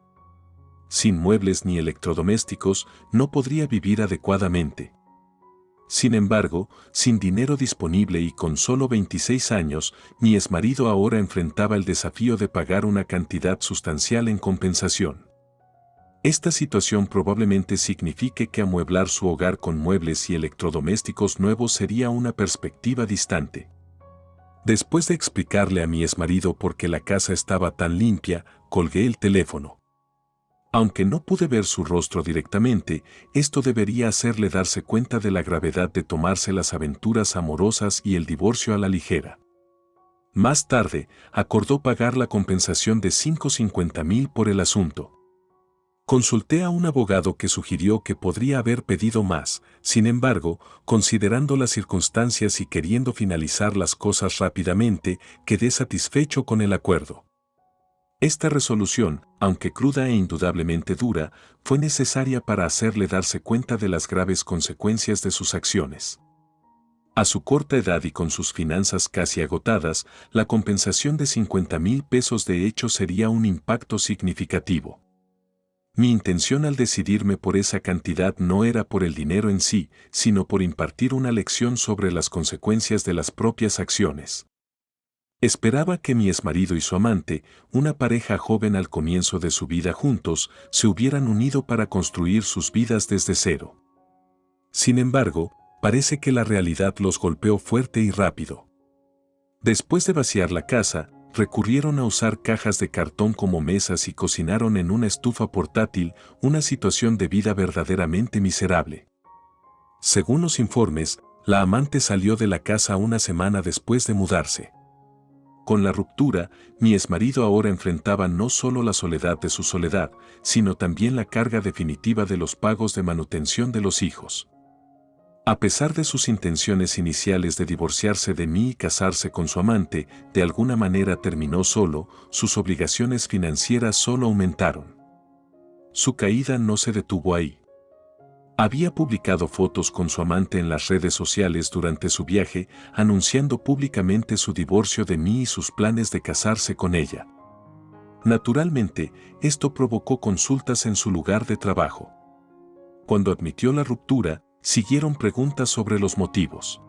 Sin muebles ni electrodomésticos, no podría vivir adecuadamente. Sin embargo, sin dinero disponible y con solo 26 años, mi exmarido ahora enfrentaba el desafío de pagar una cantidad sustancial en compensación. Esta situación probablemente signifique que amueblar su hogar con muebles y electrodomésticos nuevos sería una perspectiva distante. Después de explicarle a mi exmarido por qué la casa estaba tan limpia, colgué el teléfono. Aunque no pude ver su rostro directamente, esto debería hacerle darse cuenta de la gravedad de tomarse las aventuras amorosas y el divorcio a la ligera. Más tarde, acordó pagar la compensación de $550,000 por el asunto. Consulté a un abogado que sugirió que podría haber pedido más, sin embargo, considerando las circunstancias y queriendo finalizar las cosas rápidamente, quedé satisfecho con el acuerdo. Esta resolución, aunque cruda e indudablemente dura, fue necesaria para hacerle darse cuenta de las graves consecuencias de sus acciones. A su corta edad y con sus finanzas casi agotadas, la compensación de $50,000 de hecho sería un impacto significativo. Mi intención al decidirme por esa cantidad no era por el dinero en sí, sino por impartir una lección sobre las consecuencias de las propias acciones. Esperaba que mi exmarido y su amante, una pareja joven al comienzo de su vida juntos, se hubieran unido para construir sus vidas desde cero. Sin embargo, parece que la realidad los golpeó fuerte y rápido. Después de vaciar la casa, recurrieron a usar cajas de cartón como mesas y cocinaron en una estufa portátil, una situación de vida verdaderamente miserable. Según los informes, la amante salió de la casa una semana después de mudarse. Con la ruptura, mi exmarido ahora enfrentaba no solo la soledad de su soledad, sino también la carga definitiva de los pagos de manutención de los hijos. A pesar de sus intenciones iniciales de divorciarse de mí y casarse con su amante, de alguna manera terminó solo, sus obligaciones financieras solo aumentaron. Su caída no se detuvo ahí. Había publicado fotos con su amante en las redes sociales durante su viaje, anunciando públicamente su divorcio de mí y sus planes de casarse con ella. Naturalmente, esto provocó consultas en su lugar de trabajo. Cuando admitió la ruptura, siguieron preguntas sobre los motivos.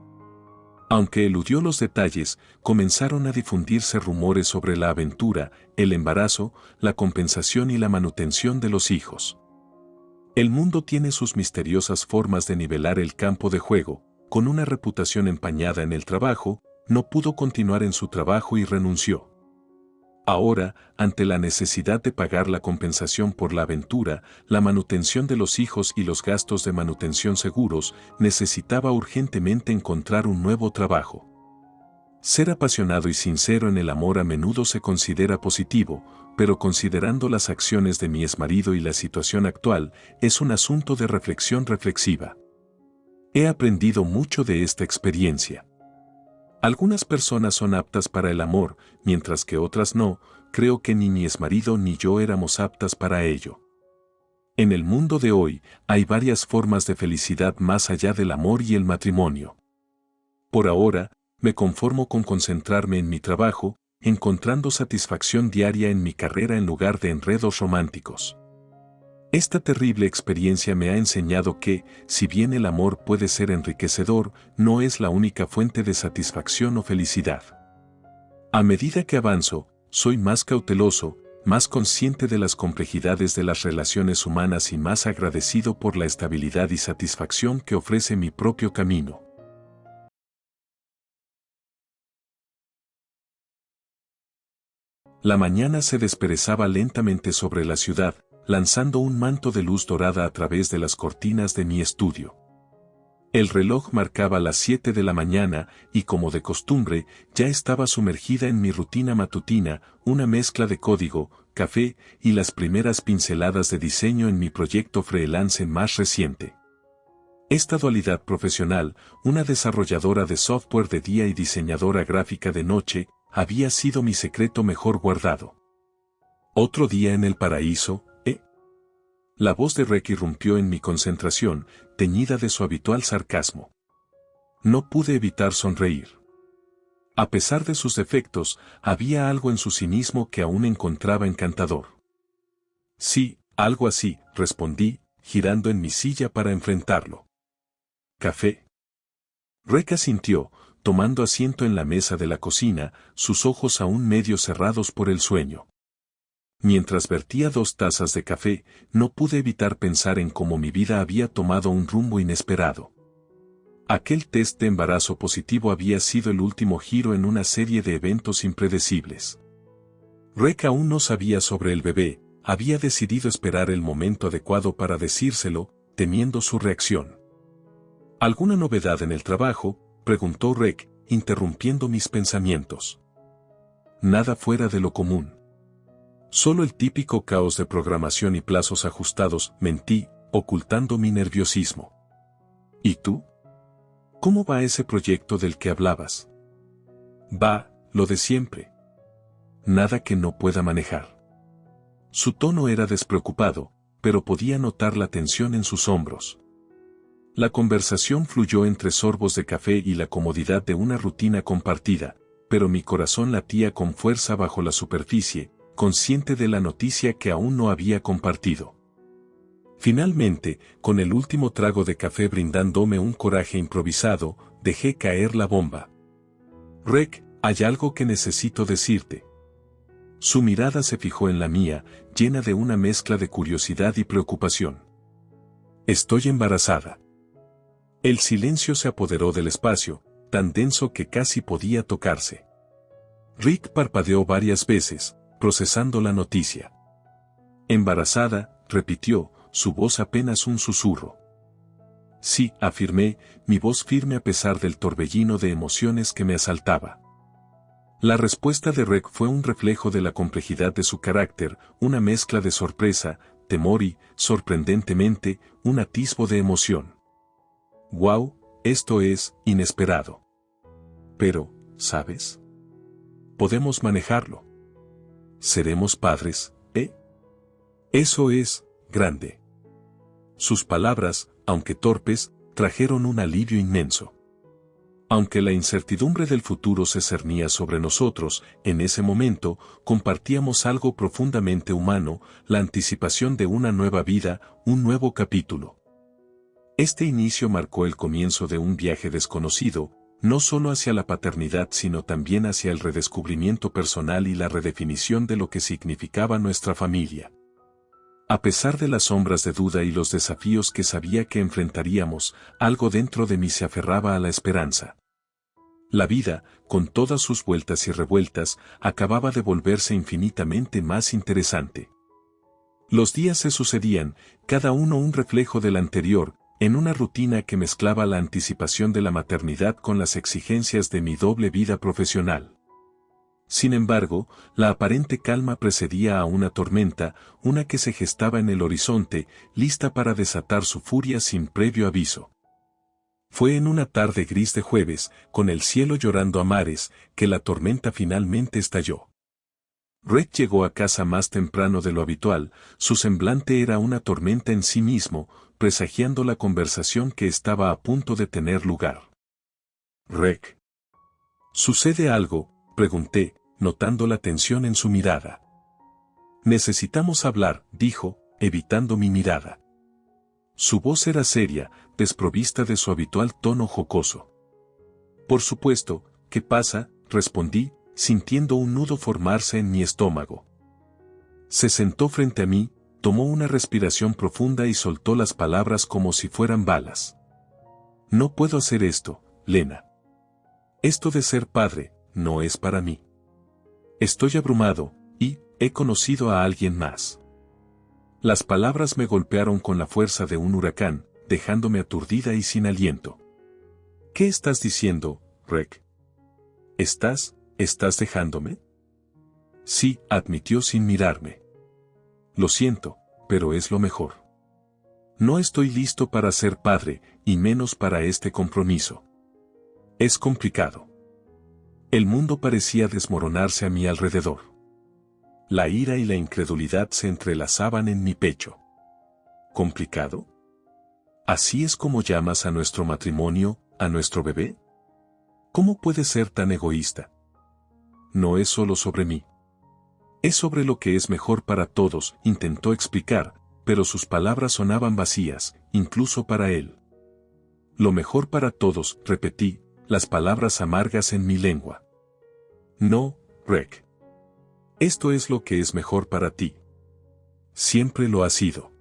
Aunque eludió los detalles, comenzaron a difundirse rumores sobre la aventura, el embarazo, la compensación y la manutención de los hijos. El mundo tiene sus misteriosas formas de nivelar el campo de juego. Con una reputación empañada en el trabajo, no pudo continuar en su trabajo y renunció. Ahora, ante la necesidad de pagar la compensación por la aventura, la manutención de los hijos y los gastos de manutención seguros, necesitaba urgentemente encontrar un nuevo trabajo. Ser apasionado y sincero en el amor a menudo se considera positivo, pero considerando las acciones de mi exmarido y la situación actual, es un asunto de reflexión reflexiva. He aprendido mucho de esta experiencia. Algunas personas son aptas para el amor, mientras que otras no. Creo que ni mi exmarido ni yo éramos aptas para ello. En el mundo de hoy, hay varias formas de felicidad más allá del amor y el matrimonio. Por ahora, me conformo con concentrarme en mi trabajo, encontrando satisfacción diaria en mi carrera en lugar de enredos románticos. Esta terrible experiencia me ha enseñado que, si bien el amor puede ser enriquecedor, no es la única fuente de satisfacción o felicidad. A medida que avanzo, soy más cauteloso, más consciente de las complejidades de las relaciones humanas y más agradecido por la estabilidad y satisfacción que ofrece mi propio camino. La mañana se desperezaba lentamente sobre la ciudad, lanzando un manto de luz dorada a través de las cortinas de mi estudio. El reloj marcaba las 7 de la mañana y, como de costumbre, ya estaba sumergida en mi rutina matutina, una mezcla de código, café y las primeras pinceladas de diseño en mi proyecto freelance más reciente. Esta dualidad profesional, una desarrolladora de software de día y diseñadora gráfica de noche, había sido mi secreto mejor guardado. Otro día en el paraíso, La voz de Rek irrumpió en mi concentración, teñida de su habitual sarcasmo. No pude evitar sonreír. A pesar de sus defectos, había algo en su cinismo que aún encontraba encantador. Sí, algo así, respondí, girando en mi silla para enfrentarlo. ¿Café? Rek asintió, tomando asiento en la mesa de la cocina, sus ojos aún medio cerrados por el sueño. Mientras vertía 2 tazas de café, no pude evitar pensar en cómo mi vida había tomado un rumbo inesperado. Aquel test de embarazo positivo había sido el último giro en una serie de eventos impredecibles. Rek aún no sabía sobre el bebé, había decidido esperar el momento adecuado para decírselo, temiendo su reacción. ¿Alguna novedad en el trabajo?, preguntó Rek, interrumpiendo mis pensamientos. nada fuera de lo común. Solo el típico caos de programación y plazos ajustados. Mentí, ocultando mi nerviosismo. ¿Y tú? ¿Cómo va ese proyecto del que hablabas? Va, lo de siempre. Nada que no pueda manejar. Su tono era despreocupado, pero podía notar la tensión en sus hombros. La conversación fluyó entre sorbos de café y la comodidad de una rutina compartida, pero mi corazón latía con fuerza bajo la superficie, consciente de la noticia que aún no había compartido. Finalmente, con el último trago de café brindándome un coraje improvisado, dejé caer la bomba. Rec, hay algo que necesito decirte. Su mirada se fijó en la mía, llena de una mezcla de curiosidad y preocupación. Estoy embarazada. El silencio se apoderó del espacio, tan denso que casi podía tocarse. Rick parpadeó varias veces, procesando la noticia. Embarazada, repitió, su voz apenas un susurro. Sí, afirmé, mi voz firme a pesar del torbellino de emociones que me asaltaba. La respuesta de Rick fue un reflejo de la complejidad de su carácter, una mezcla de sorpresa, temor y, sorprendentemente, un atisbo de emoción. «Wow, esto es inesperado. Pero, ¿sabes? Podemos manejarlo. Seremos padres, ¿eh? Eso es grande». Sus palabras, aunque torpes, trajeron un alivio inmenso. Aunque la incertidumbre del futuro se cernía sobre nosotros, en ese momento, compartíamos algo profundamente humano, la anticipación de una nueva vida, un nuevo capítulo. Este inicio marcó el comienzo de un viaje desconocido, no solo hacia la paternidad sino también hacia el redescubrimiento personal y la redefinición de lo que significaba nuestra familia. A pesar de las sombras de duda y los desafíos que sabía que enfrentaríamos, algo dentro de mí se aferraba a la esperanza. La vida, con todas sus vueltas y revueltas, acababa de volverse infinitamente más interesante. Los días se sucedían, cada uno un reflejo del anterior, en una rutina que mezclaba la anticipación de la maternidad con las exigencias de mi doble vida profesional. Sin embargo, la aparente calma precedía a una tormenta, una que se gestaba en el horizonte, lista para desatar su furia sin previo aviso. Fue en una tarde gris de jueves, con el cielo llorando a mares, que la tormenta finalmente estalló. Red llegó a casa más temprano de lo habitual, su semblante era una tormenta en sí mismo, presagiando la conversación que estaba a punto de tener lugar. «Rec. ¿Sucede algo?», pregunté, notando la tensión en su mirada. «Necesitamos hablar», dijo, evitando mi mirada. Su voz era seria, desprovista de su habitual tono jocoso. «Por supuesto, ¿qué pasa?», respondí, sintiendo un nudo formarse en mi estómago. Se sentó frente a mí, tomó una respiración profunda y soltó las palabras como si fueran balas. «No puedo hacer esto, Lena. Esto de ser padre, no es para mí. Estoy abrumado, y he conocido a alguien más». Las palabras me golpearon con la fuerza de un huracán, dejándome aturdida y sin aliento. «¿Qué estás diciendo, Rec? ¿Estás dejándome?» «Sí», admitió sin mirarme. «Lo siento, pero es lo mejor. No estoy listo para ser padre, y menos para este compromiso. Es complicado». El mundo parecía desmoronarse a mi alrededor. La ira y la incredulidad se entrelazaban en mi pecho. ¿Complicado? ¿Así es como llamas a nuestro matrimonio, a nuestro bebé? ¿Cómo puedes ser tan egoísta? No es solo sobre mí. Es sobre lo que es mejor para todos, intentó explicar, pero sus palabras sonaban vacías, incluso para él. Lo mejor para todos, repetí, las palabras amargas en mi lengua. No, Rec. Esto es lo que es mejor para ti. Siempre lo ha sido.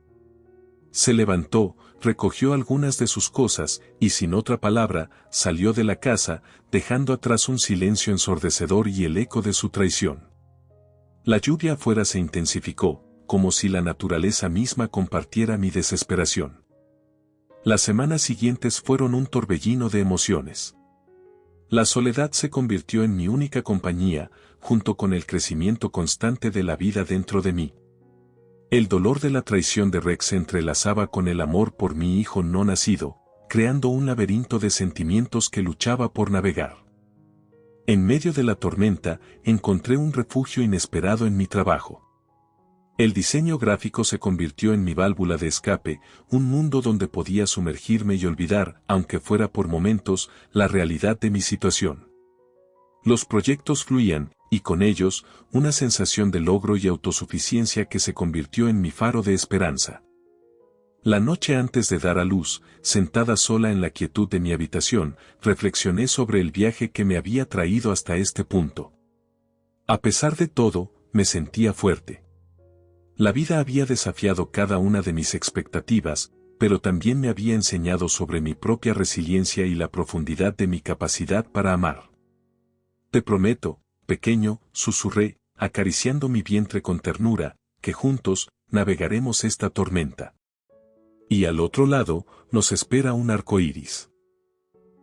Se levantó, recogió algunas de sus cosas, y sin otra palabra, salió de la casa, dejando atrás un silencio ensordecedor y el eco de su traición. La lluvia afuera se intensificó, como si la naturaleza misma compartiera mi desesperación. Las semanas siguientes fueron un torbellino de emociones. La soledad se convirtió en mi única compañía, junto con el crecimiento constante de la vida dentro de mí. El dolor de la traición de Rex se entrelazaba con el amor por mi hijo no nacido, creando un laberinto de sentimientos que luchaba por navegar. En medio de la tormenta, encontré un refugio inesperado en mi trabajo. El diseño gráfico se convirtió en mi válvula de escape, un mundo donde podía sumergirme y olvidar, aunque fuera por momentos, la realidad de mi situación. Los proyectos fluían, y con ellos, una sensación de logro y autosuficiencia que se convirtió en mi faro de esperanza. La noche antes de dar a luz, sentada sola en la quietud de mi habitación, reflexioné sobre el viaje que me había traído hasta este punto. A pesar de todo, me sentía fuerte. La vida había desafiado cada una de mis expectativas, pero también me había enseñado sobre mi propia resiliencia y la profundidad de mi capacidad para amar. Te prometo, pequeño, susurré, acariciando mi vientre con ternura, que juntos navegaremos esta tormenta. Y al otro lado, nos espera un arco iris.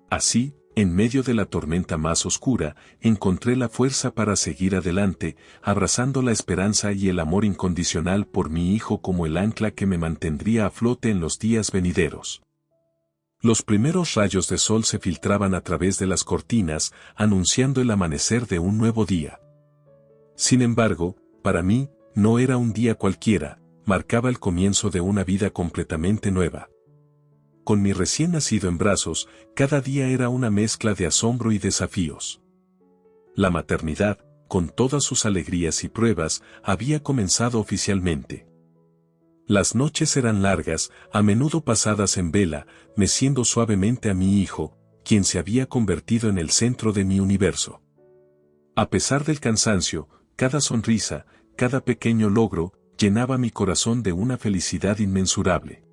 Así, en medio de la tormenta más oscura, encontré la fuerza para seguir adelante, abrazando la esperanza y el amor incondicional por mi hijo como el ancla que me mantendría a flote en los días venideros. Los primeros rayos de sol se filtraban a través de las cortinas, anunciando el amanecer de un nuevo día. Sin embargo, para mí, no era un día cualquiera, marcaba el comienzo de una vida completamente nueva. Con mi recién nacido en brazos, cada día era una mezcla de asombro y desafíos. La maternidad, con todas sus alegrías y pruebas, había comenzado oficialmente. Las noches eran largas, a menudo pasadas en vela, meciendo suavemente a mi hijo, quien se había convertido en el centro de mi universo. A pesar del cansancio, cada sonrisa, cada pequeño logro, llenaba mi corazón de una felicidad inmensurable.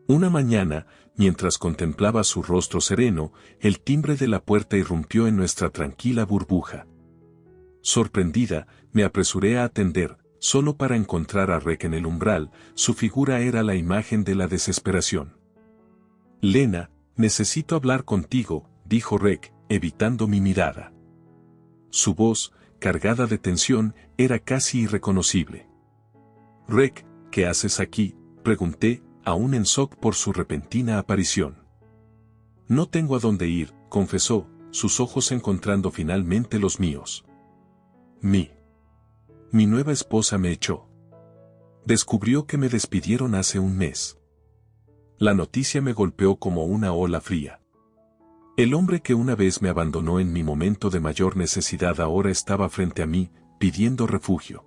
Una mañana, mientras contemplaba su rostro sereno, el timbre de la puerta irrumpió en nuestra tranquila burbuja. Sorprendida, me apresuré a atender, solo para encontrar a Rek en el umbral. Su figura era la imagen de la desesperación. «Lena, necesito hablar contigo», dijo Rek, evitando mi mirada. Su voz, cargada de tensión, era casi irreconocible. «Rek, ¿qué haces aquí?», pregunté, aún en shock por su repentina aparición. «No tengo a dónde ir», confesó, sus ojos encontrando finalmente los míos. Mi nueva esposa me echó. Descubrió que me despidieron hace un mes. La noticia me golpeó como una ola fría. El hombre que una vez me abandonó en mi momento de mayor necesidad ahora estaba frente a mí, pidiendo refugio.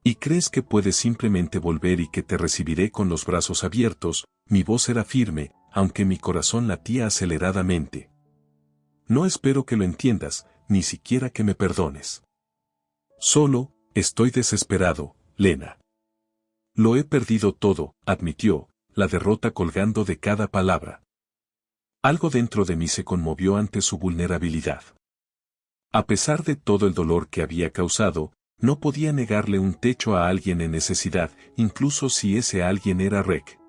¿Y crees que puedes simplemente volver y que te recibiré con los brazos abiertos? Mi voz era firme, aunque mi corazón latía aceleradamente. No espero que lo entiendas, ni siquiera que me perdones. Solo, estoy desesperado, Lena. Lo he perdido todo, admitió, la derrota colgando de cada palabra. Algo dentro de mí se conmovió ante su vulnerabilidad. A pesar de todo el dolor que había causado, no podía negarle un techo a alguien en necesidad, incluso si ese alguien era Rek.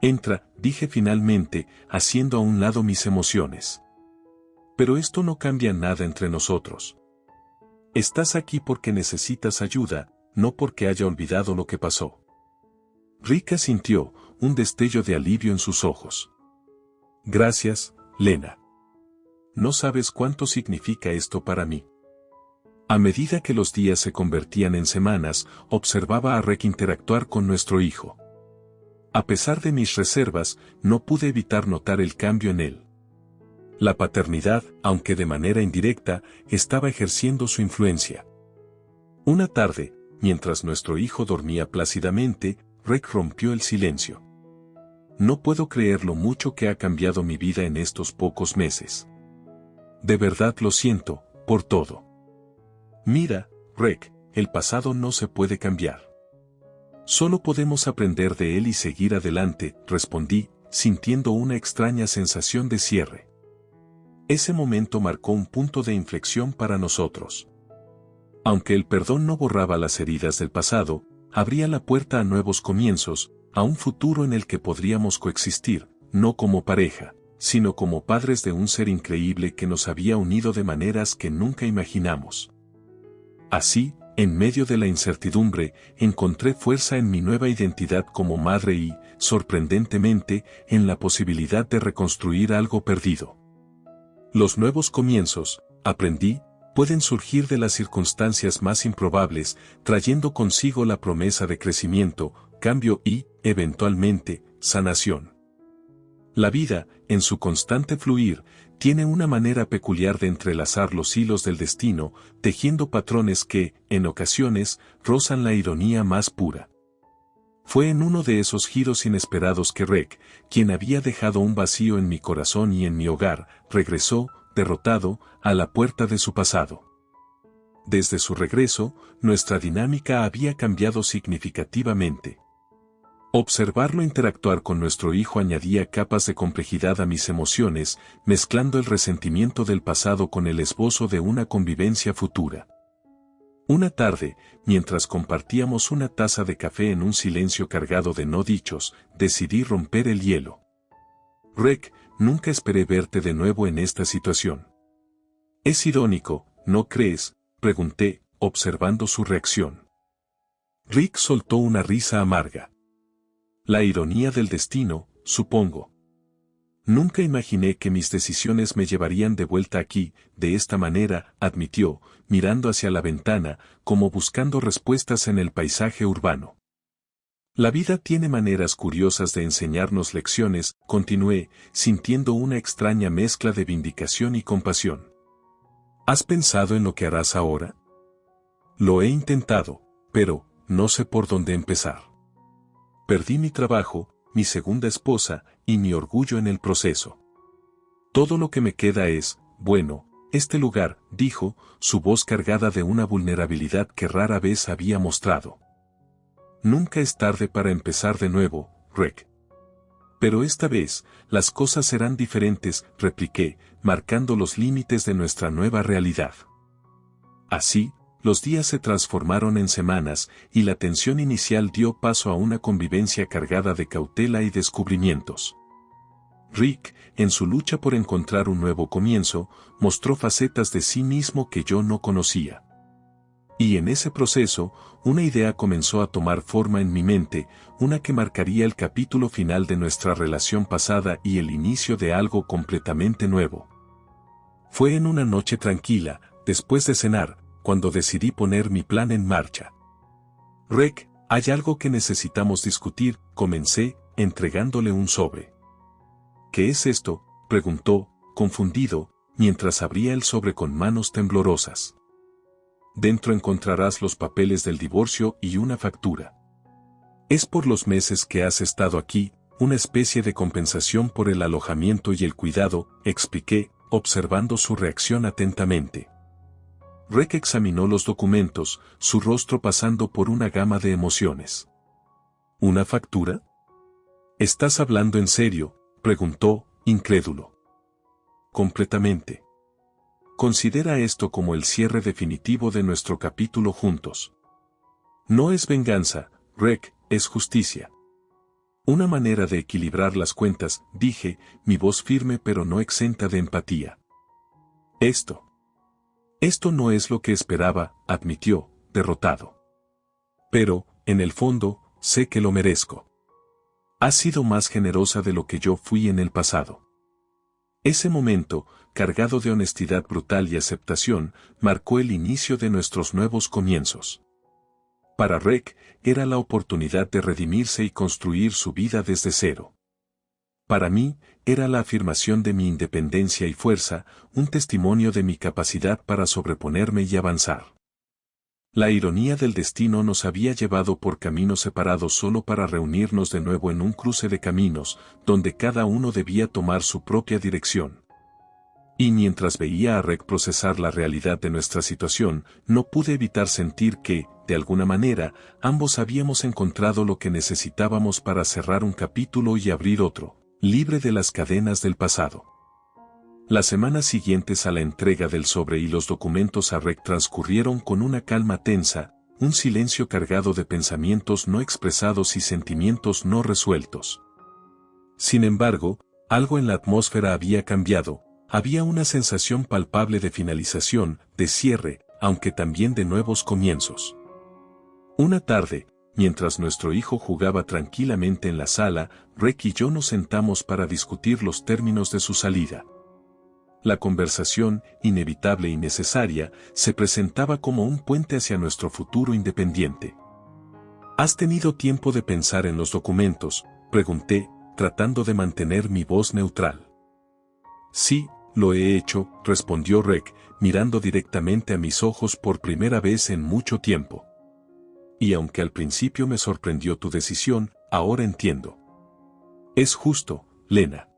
«Entra», dije finalmente, haciendo a un lado mis emociones. «Pero esto no cambia nada entre nosotros. Estás aquí porque necesitas ayuda, no porque haya olvidado lo que pasó». Rika sintió un destello de alivio en sus ojos. «Gracias, Lena. No sabes cuánto significa esto para mí». A medida que los días se convertían en semanas, observaba a Rek interactuar con nuestro hijo. A pesar de mis reservas, no pude evitar notar el cambio en él. La paternidad, aunque de manera indirecta, estaba ejerciendo su influencia. Una tarde, mientras nuestro hijo dormía plácidamente, Rek rompió el silencio. «No puedo creer lo mucho que ha cambiado mi vida en estos pocos meses. De verdad lo siento, por todo. Mira, Rek, el pasado no se puede cambiar. Solo podemos aprender de él y seguir adelante», respondí, sintiendo una extraña sensación de cierre. Ese momento marcó un punto de inflexión para nosotros. Aunque el perdón no borraba las heridas del pasado, abría la puerta a nuevos comienzos, a un futuro en el que podríamos coexistir, no como pareja, sino como padres de un ser increíble que nos había unido de maneras que nunca imaginamos. Así, en medio de la incertidumbre, encontré fuerza en mi nueva identidad como madre y, sorprendentemente, en la posibilidad de reconstruir algo perdido. Los nuevos comienzos, aprendí, pueden surgir de las circunstancias más improbables, trayendo consigo la promesa de crecimiento, cambio y, eventualmente, sanación. La vida, en su constante fluir, tiene una manera peculiar de entrelazar los hilos del destino, tejiendo patrones que, en ocasiones, rozan la ironía más pura. Fue en uno de esos giros inesperados que Rek, quien había dejado un vacío en mi corazón y en mi hogar, regresó, derrotado, a la puerta de su pasado. Desde su regreso, nuestra dinámica había cambiado significativamente. Observarlo interactuar con nuestro hijo añadía capas de complejidad a mis emociones, mezclando el resentimiento del pasado con el esbozo de una convivencia futura. Una tarde, mientras compartíamos una taza de café en un silencio cargado de no dichos, decidí romper el hielo. Rek, nunca esperé verte de nuevo en esta situación. Es irónico, ¿no crees?, pregunté, observando su reacción. Rick soltó una risa amarga. La ironía del destino, supongo. Nunca imaginé que mis decisiones me llevarían de vuelta aquí, de esta manera, admitió, mirando hacia la ventana, como buscando respuestas en el paisaje urbano. La vida tiene maneras curiosas de enseñarnos lecciones, continué, sintiendo una extraña mezcla de vindicación y compasión. ¿Has pensado en lo que harás ahora? Lo he intentado, pero no sé por dónde empezar. Perdí mi trabajo, mi segunda esposa, y mi orgullo en el proceso. Todo lo que me queda es, bueno, este lugar, dijo, su voz cargada de una vulnerabilidad que rara vez había mostrado. Nunca es tarde para empezar de nuevo, Rek. Pero esta vez, las cosas serán diferentes, repliqué, marcando los límites de nuestra nueva realidad. Así, los días se transformaron en semanas, y la tensión inicial dio paso a una convivencia cargada de cautela y descubrimientos. Rick, en su lucha por encontrar un nuevo comienzo, mostró facetas de sí mismo que yo no conocía. Y en ese proceso, una idea comenzó a tomar forma en mi mente, una que marcaría el capítulo final de nuestra relación pasada y el inicio de algo completamente nuevo. Fue en una noche tranquila, después de cenar, cuando decidí poner mi plan en marcha. Rek, hay algo que necesitamos discutir, comencé, entregándole un sobre. ¿Qué es esto?, preguntó, confundido, mientras abría el sobre con manos temblorosas. Dentro encontrarás los papeles del divorcio y una factura. Es por los meses que has estado aquí, una especie de compensación por el alojamiento y el cuidado, expliqué, observando su reacción atentamente. Rek examinó los documentos, su rostro pasando por una gama de emociones. ¿Una factura? ¿Estás hablando en serio?, preguntó, incrédulo. Completamente. Considera esto como el cierre definitivo de nuestro capítulo juntos. No es venganza, Rek, es justicia. Una manera de equilibrar las cuentas, dije, mi voz firme pero no exenta de empatía. Esto no es lo que esperaba, admitió, derrotado. Pero, en el fondo, sé que lo merezco. Has sido más generosa de lo que yo fui en el pasado. Ese momento, cargado de honestidad brutal y aceptación, marcó el inicio de nuestros nuevos comienzos. Para Rek, era la oportunidad de redimirse y construir su vida desde cero. Para mí, era la afirmación de mi independencia y fuerza, un testimonio de mi capacidad para sobreponerme y avanzar. La ironía del destino nos había llevado por caminos separados solo para reunirnos de nuevo en un cruce de caminos, donde cada uno debía tomar su propia dirección. Y mientras veía a Rek procesar la realidad de nuestra situación, no pude evitar sentir que, de alguna manera, ambos habíamos encontrado lo que necesitábamos para cerrar un capítulo y abrir otro, libre de las cadenas del pasado. Las semanas siguientes a la entrega del sobre y los documentos a Rek transcurrieron con una calma tensa, un silencio cargado de pensamientos no expresados y sentimientos no resueltos. Sin embargo, algo en la atmósfera había cambiado, había una sensación palpable de finalización, de cierre, aunque también de nuevos comienzos. Una tarde, mientras nuestro hijo jugaba tranquilamente en la sala, Rek y yo nos sentamos para discutir los términos de su salida. La conversación, inevitable y necesaria, se presentaba como un puente hacia nuestro futuro independiente. ¿Has tenido tiempo de pensar en los documentos?, pregunté, tratando de mantener mi voz neutral. Sí, lo he hecho, respondió Rek, mirando directamente a mis ojos por primera vez en mucho tiempo. Y aunque al principio me sorprendió tu decisión, ahora entiendo. Es justo, Lena.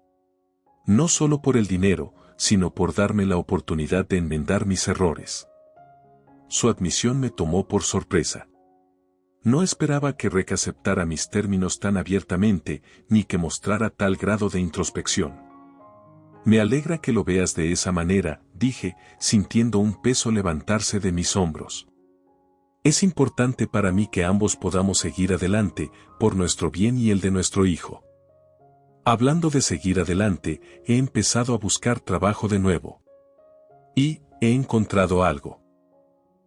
No solo por el dinero, sino por darme la oportunidad de enmendar mis errores. Su admisión me tomó por sorpresa. No esperaba que Rek aceptara mis términos tan abiertamente, ni que mostrara tal grado de introspección. Me alegra que lo veas de esa manera, dije, sintiendo un peso levantarse de mis hombros. Es importante para mí que ambos podamos seguir adelante, por nuestro bien y el de nuestro hijo. Hablando de seguir adelante, he empezado a buscar trabajo de nuevo. Y he encontrado algo.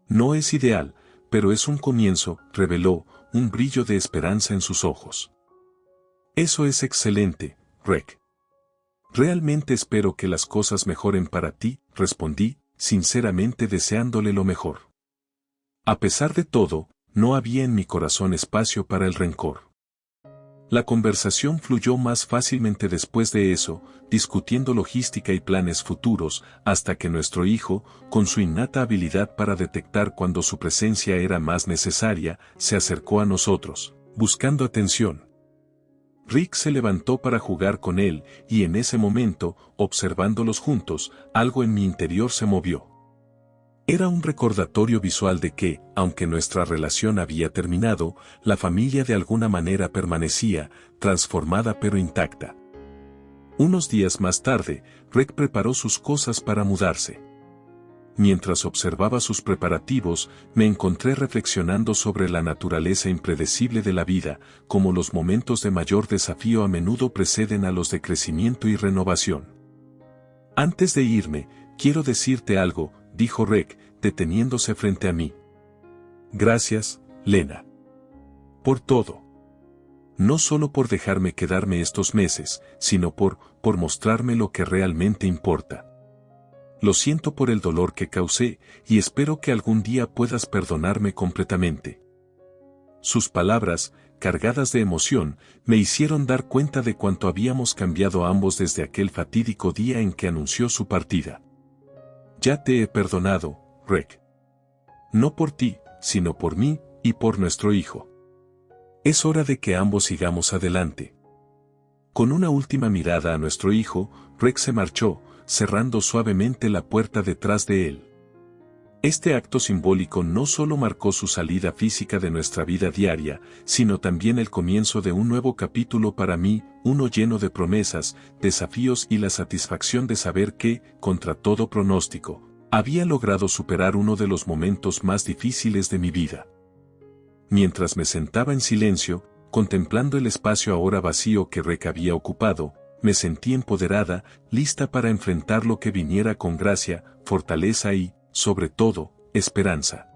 No es ideal, pero es un comienzo, reveló, un brillo de esperanza en sus ojos. Eso es excelente, Rek. Realmente espero que las cosas mejoren para ti, respondí, sinceramente deseándole lo mejor. A pesar de todo, no había en mi corazón espacio para el rencor. La conversación fluyó más fácilmente después de eso, discutiendo logística y planes futuros, hasta que nuestro hijo, con su innata habilidad para detectar cuando su presencia era más necesaria, se acercó a nosotros, buscando atención. Rick se levantó para jugar con él, y en ese momento, observándolos juntos, algo en mi interior se movió. Era un recordatorio visual de que, aunque nuestra relación había terminado, la familia de alguna manera permanecía, transformada pero intacta. Unos días más tarde, Rek preparó sus cosas para mudarse. Mientras observaba sus preparativos, me encontré reflexionando sobre la naturaleza impredecible de la vida, como los momentos de mayor desafío a menudo preceden a los de crecimiento y renovación. Antes de irme, quiero decirte algo, dijo Rek, deteniéndose frente a mí. Gracias, Lena. Por todo. No solo por dejarme quedarme estos meses, sino por mostrarme lo que realmente importa. Lo siento por el dolor que causé, y espero que algún día puedas perdonarme completamente. Sus palabras, cargadas de emoción, me hicieron dar cuenta de cuánto habíamos cambiado ambos desde aquel fatídico día en que anunció su partida. Ya te he perdonado, Rek. No por ti, sino por mí, y por nuestro hijo. Es hora de que ambos sigamos adelante. Con una última mirada a nuestro hijo, Rek se marchó, cerrando suavemente la puerta detrás de él. Este acto simbólico no solo marcó su salida física de nuestra vida diaria, sino también el comienzo de un nuevo capítulo para mí, uno lleno de promesas, desafíos y la satisfacción de saber que, contra todo pronóstico, había logrado superar uno de los momentos más difíciles de mi vida. Mientras me sentaba en silencio, contemplando el espacio ahora vacío que Rek había ocupado, me sentí empoderada, lista para enfrentar lo que viniera con gracia, fortaleza y, sobre todo, esperanza.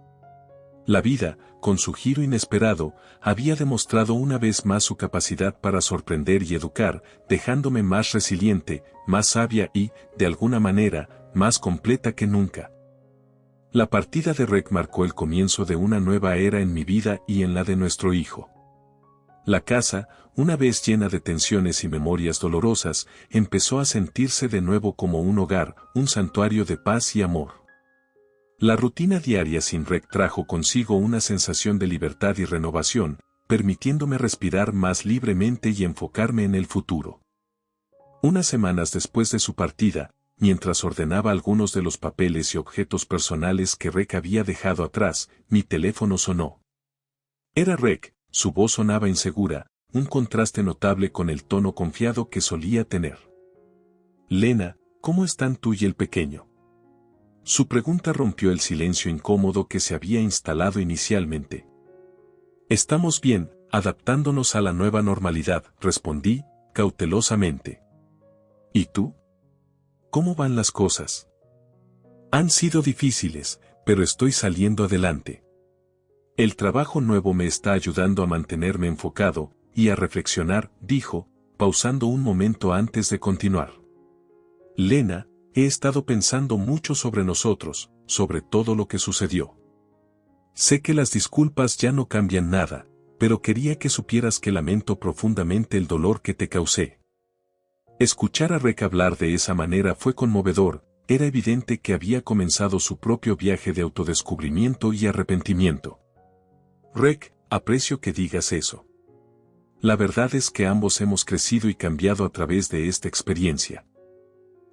La vida, con su giro inesperado, había demostrado una vez más su capacidad para sorprender y educar, dejándome más resiliente, más sabia y, de alguna manera, más completa que nunca. La partida de Rek marcó el comienzo de una nueva era en mi vida y en la de nuestro hijo. La casa, una vez llena de tensiones y memorias dolorosas, empezó a sentirse de nuevo como un hogar, un santuario de paz y amor. La rutina diaria sin Rek trajo consigo una sensación de libertad y renovación, permitiéndome respirar más libremente y enfocarme en el futuro. Unas semanas después de su partida, mientras ordenaba algunos de los papeles y objetos personales que Rek había dejado atrás, mi teléfono sonó. Era Rek, su voz sonaba insegura, un contraste notable con el tono confiado que solía tener. Lena, ¿cómo están tú y el pequeño? Su pregunta rompió el silencio incómodo que se había instalado inicialmente. Estamos bien, adaptándonos a la nueva normalidad, respondí, cautelosamente. ¿Y tú? ¿Cómo van las cosas? Han sido difíciles, pero estoy saliendo adelante. El trabajo nuevo me está ayudando a mantenerme enfocado y a reflexionar, dijo, pausando un momento antes de continuar. Lena, he estado pensando mucho sobre nosotros, sobre todo lo que sucedió. Sé que las disculpas ya no cambian nada, pero quería que supieras que lamento profundamente el dolor que te causé. Escuchar a Rick hablar de esa manera fue conmovedor, era evidente que había comenzado su propio viaje de autodescubrimiento y arrepentimiento. Rick, aprecio que digas eso. La verdad es que ambos hemos crecido y cambiado a través de esta experiencia.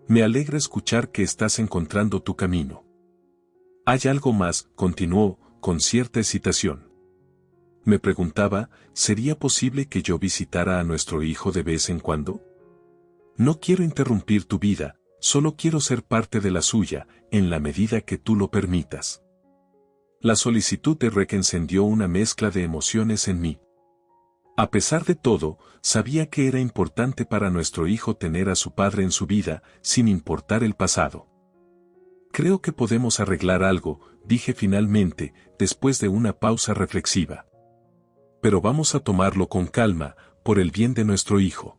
Me alegra escuchar que estás encontrando tu camino. Hay algo más, continuó, con cierta excitación. Me preguntaba, ¿sería posible que yo visitara a nuestro hijo de vez en cuando? No quiero interrumpir tu vida, solo quiero ser parte de la suya, en la medida que tú lo permitas. La solicitud de Rick encendió una mezcla de emociones en mí. A pesar de todo, sabía que era importante para nuestro hijo tener a su padre en su vida, sin importar el pasado. Creo que podemos arreglar algo, dije finalmente, después de una pausa reflexiva. Pero vamos a tomarlo con calma, por el bien de nuestro hijo.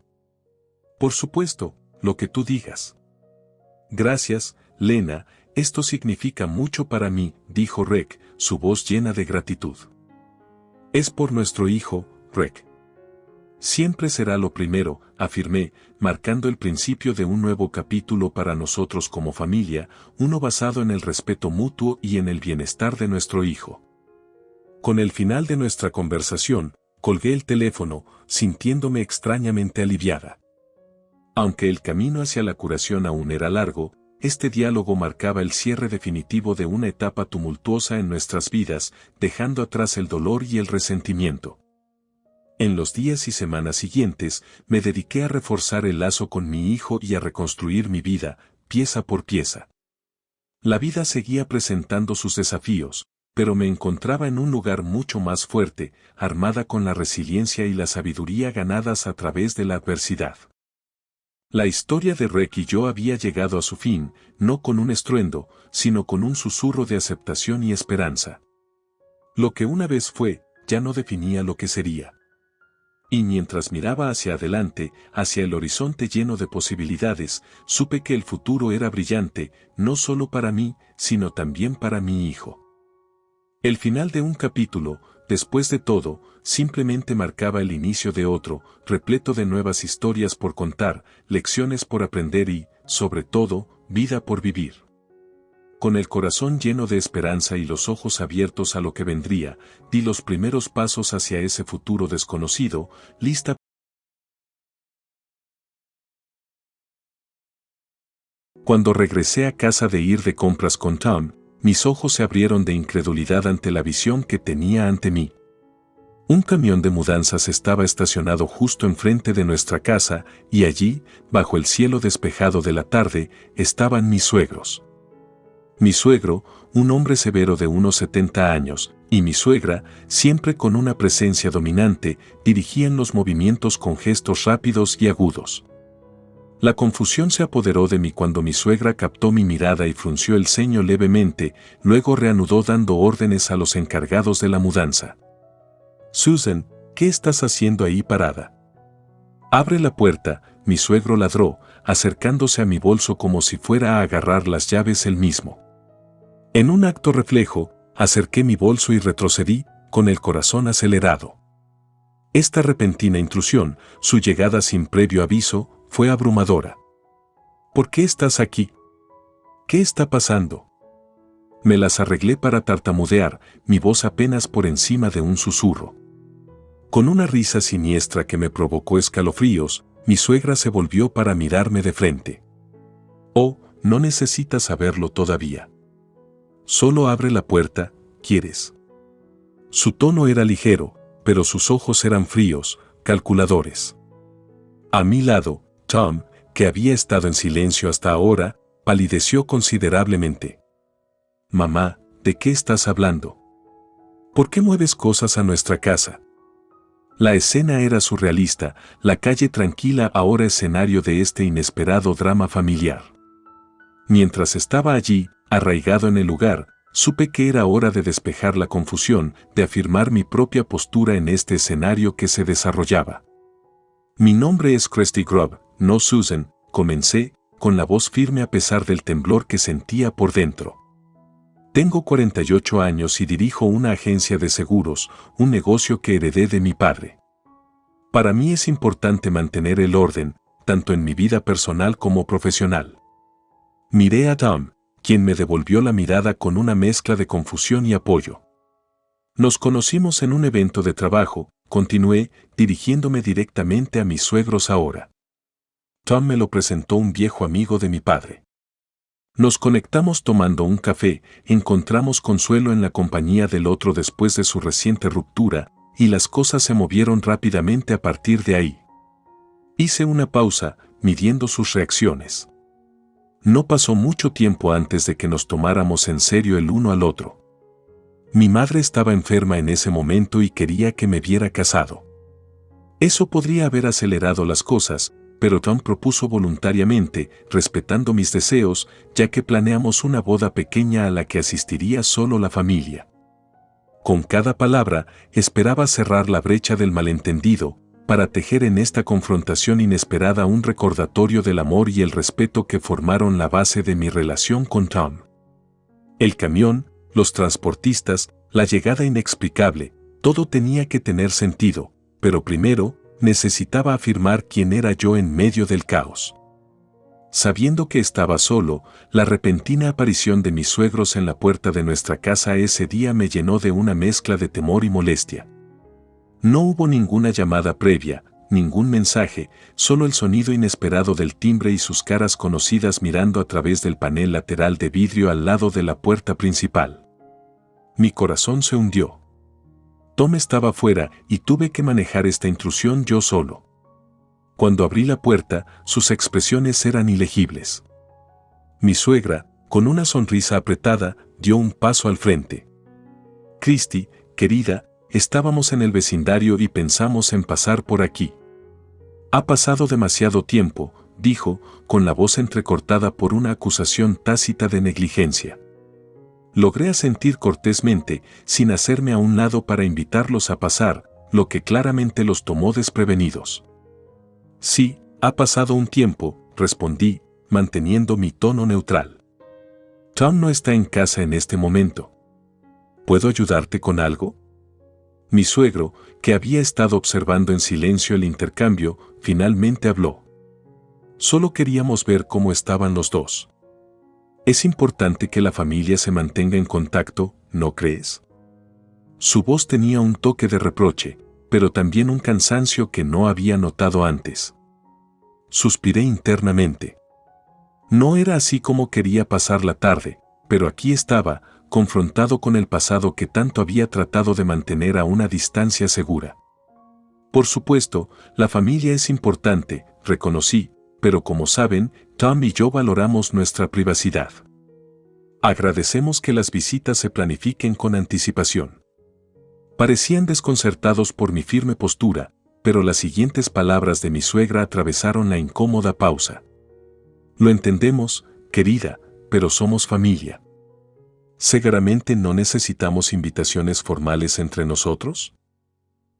Por supuesto, lo que tú digas. Gracias, Lena, esto significa mucho para mí, dijo Rick, su voz llena de gratitud. Es por nuestro hijo, Rick. Siempre será lo primero, afirmé, marcando el principio de un nuevo capítulo para nosotros como familia, uno basado en el respeto mutuo y en el bienestar de nuestro hijo. Con el final de nuestra conversación, colgué el teléfono, sintiéndome extrañamente aliviada. Aunque el camino hacia la curación aún era largo, este diálogo marcaba el cierre definitivo de una etapa tumultuosa en nuestras vidas, dejando atrás el dolor y el resentimiento. En los días y semanas siguientes, me dediqué a reforzar el lazo con mi hijo y a reconstruir mi vida, pieza por pieza. La vida seguía presentando sus desafíos, pero me encontraba en un lugar mucho más fuerte, armada con la resiliencia y la sabiduría ganadas a través de la adversidad. La historia de Rick y yo había llegado a su fin, no con un estruendo, sino con un susurro de aceptación y esperanza. Lo que una vez fue, ya no definía lo que sería. Y mientras miraba hacia adelante, hacia el horizonte lleno de posibilidades, supe que el futuro era brillante, no solo para mí, sino también para mi hijo. El final de un capítulo, después de todo, simplemente marcaba el inicio de otro, repleto de nuevas historias por contar, lecciones por aprender y, sobre todo, vida por vivir. Con el corazón lleno de esperanza y los ojos abiertos a lo que vendría, di los primeros pasos hacia ese futuro desconocido, lista. Cuando regresé a casa de ir de compras con Tom, mis ojos se abrieron de incredulidad ante la visión que tenía ante mí. Un camión de mudanzas estaba estacionado justo enfrente de nuestra casa, y allí, bajo el cielo despejado de la tarde, estaban mis suegros. Mi suegro, un hombre severo de unos 70 años, y mi suegra, siempre con una presencia dominante, dirigían los movimientos con gestos rápidos y agudos. La confusión se apoderó de mí cuando mi suegra captó mi mirada y frunció el ceño levemente, luego reanudó dando órdenes a los encargados de la mudanza. «Susan, ¿qué estás haciendo ahí parada? Abre la puerta», mi suegro ladró, acercándose a mi bolso como si fuera a agarrar las llaves él mismo. En un acto reflejo, acerqué mi bolso y retrocedí, con el corazón acelerado. Esta repentina intrusión, su llegada sin previo aviso, fue abrumadora. ¿Por qué estás aquí? ¿Qué está pasando? Me las arreglé para tartamudear, mi voz apenas por encima de un susurro. Con una risa siniestra que me provocó escalofríos, mi suegra se volvió para mirarme de frente. «Oh, no necesitas saberlo todavía. Solo abre la puerta, ¿quieres?». Su tono era ligero, pero sus ojos eran fríos, calculadores. A mi lado, Tom, que había estado en silencio hasta ahora, palideció considerablemente. «Mamá, ¿de qué estás hablando? ¿Por qué mueves cosas a nuestra casa?». La escena era surrealista, la calle tranquila ahora escenario de este inesperado drama familiar. Mientras estaba allí, arraigado en el lugar, Supe que era hora de despejar la confusión, de afirmar mi propia postura en este escenario que se desarrollaba. Mi nombre es Kirsty Grubb, no Susan, comencé, con la voz firme a pesar del temblor que sentía por dentro. Tengo 48 años y dirijo una agencia de seguros, un negocio que heredé de mi padre. Para mí es importante mantener el orden, tanto en mi vida personal como profesional. Miré a Tom, quien me devolvió la mirada con una mezcla de confusión y apoyo. Nos conocimos en un evento de trabajo, continué, dirigiéndome directamente a mis suegros ahora. Tom me lo presentó un viejo amigo de mi padre. Nos conectamos tomando un café, encontramos consuelo en la compañía del otro después de su reciente ruptura, y las cosas se movieron rápidamente a partir de ahí. Hice una pausa, midiendo sus reacciones. No pasó mucho tiempo antes de que nos tomáramos en serio el uno al otro. Mi madre estaba enferma en ese momento y quería que me viera casado. Eso podría haber acelerado las cosas, pero Tom propuso voluntariamente, respetando mis deseos, ya que planeamos una boda pequeña a la que asistiría solo la familia. Con cada palabra, esperaba cerrar la brecha del malentendido, para tejer en esta confrontación inesperada un recordatorio del amor y el respeto que formaron la base de mi relación con Tom. El camión, los transportistas, la llegada inexplicable, todo tenía que tener sentido, pero primero, necesitaba afirmar quién era yo en medio del caos. Sabiendo que estaba solo, la repentina aparición de mis suegros en la puerta de nuestra casa ese día me llenó de una mezcla de temor y molestia. No hubo ninguna llamada previa, ningún mensaje, solo el sonido inesperado del timbre y sus caras conocidas mirando a través del panel lateral de vidrio al lado de la puerta principal. Mi corazón se hundió. Tom estaba fuera y tuve que manejar esta intrusión yo solo. Cuando abrí la puerta, sus expresiones eran ilegibles. Mi suegra, con una sonrisa apretada, dio un paso al frente. Kirsty, querida, estábamos en el vecindario y pensamos en pasar por aquí. Ha pasado demasiado tiempo, dijo, con la voz entrecortada por una acusación tácita de negligencia. Logré asentir cortésmente, sin hacerme a un lado para invitarlos a pasar, lo que claramente los tomó desprevenidos. Sí, ha pasado un tiempo, respondí, manteniendo mi tono neutral. Tom no está en casa en este momento. ¿Puedo ayudarte con algo? Mi suegro, que había estado observando en silencio el intercambio, finalmente habló. Solo queríamos ver cómo estaban los dos. Es importante que la familia se mantenga en contacto, ¿no crees? Su voz tenía un toque de reproche, pero también un cansancio que no había notado antes. Suspiré internamente. No era así como quería pasar la tarde, pero aquí estaba, confrontado con el pasado que tanto había tratado de mantener a una distancia segura. Por supuesto, la familia es importante, reconocí, pero como saben, Tom y yo valoramos nuestra privacidad. Agradecemos que las visitas se planifiquen con anticipación. Parecían desconcertados por mi firme postura, pero las siguientes palabras de mi suegra atravesaron la incómoda pausa. Lo entendemos, querida, pero somos familia. ¿Seguramente no necesitamos invitaciones formales entre nosotros?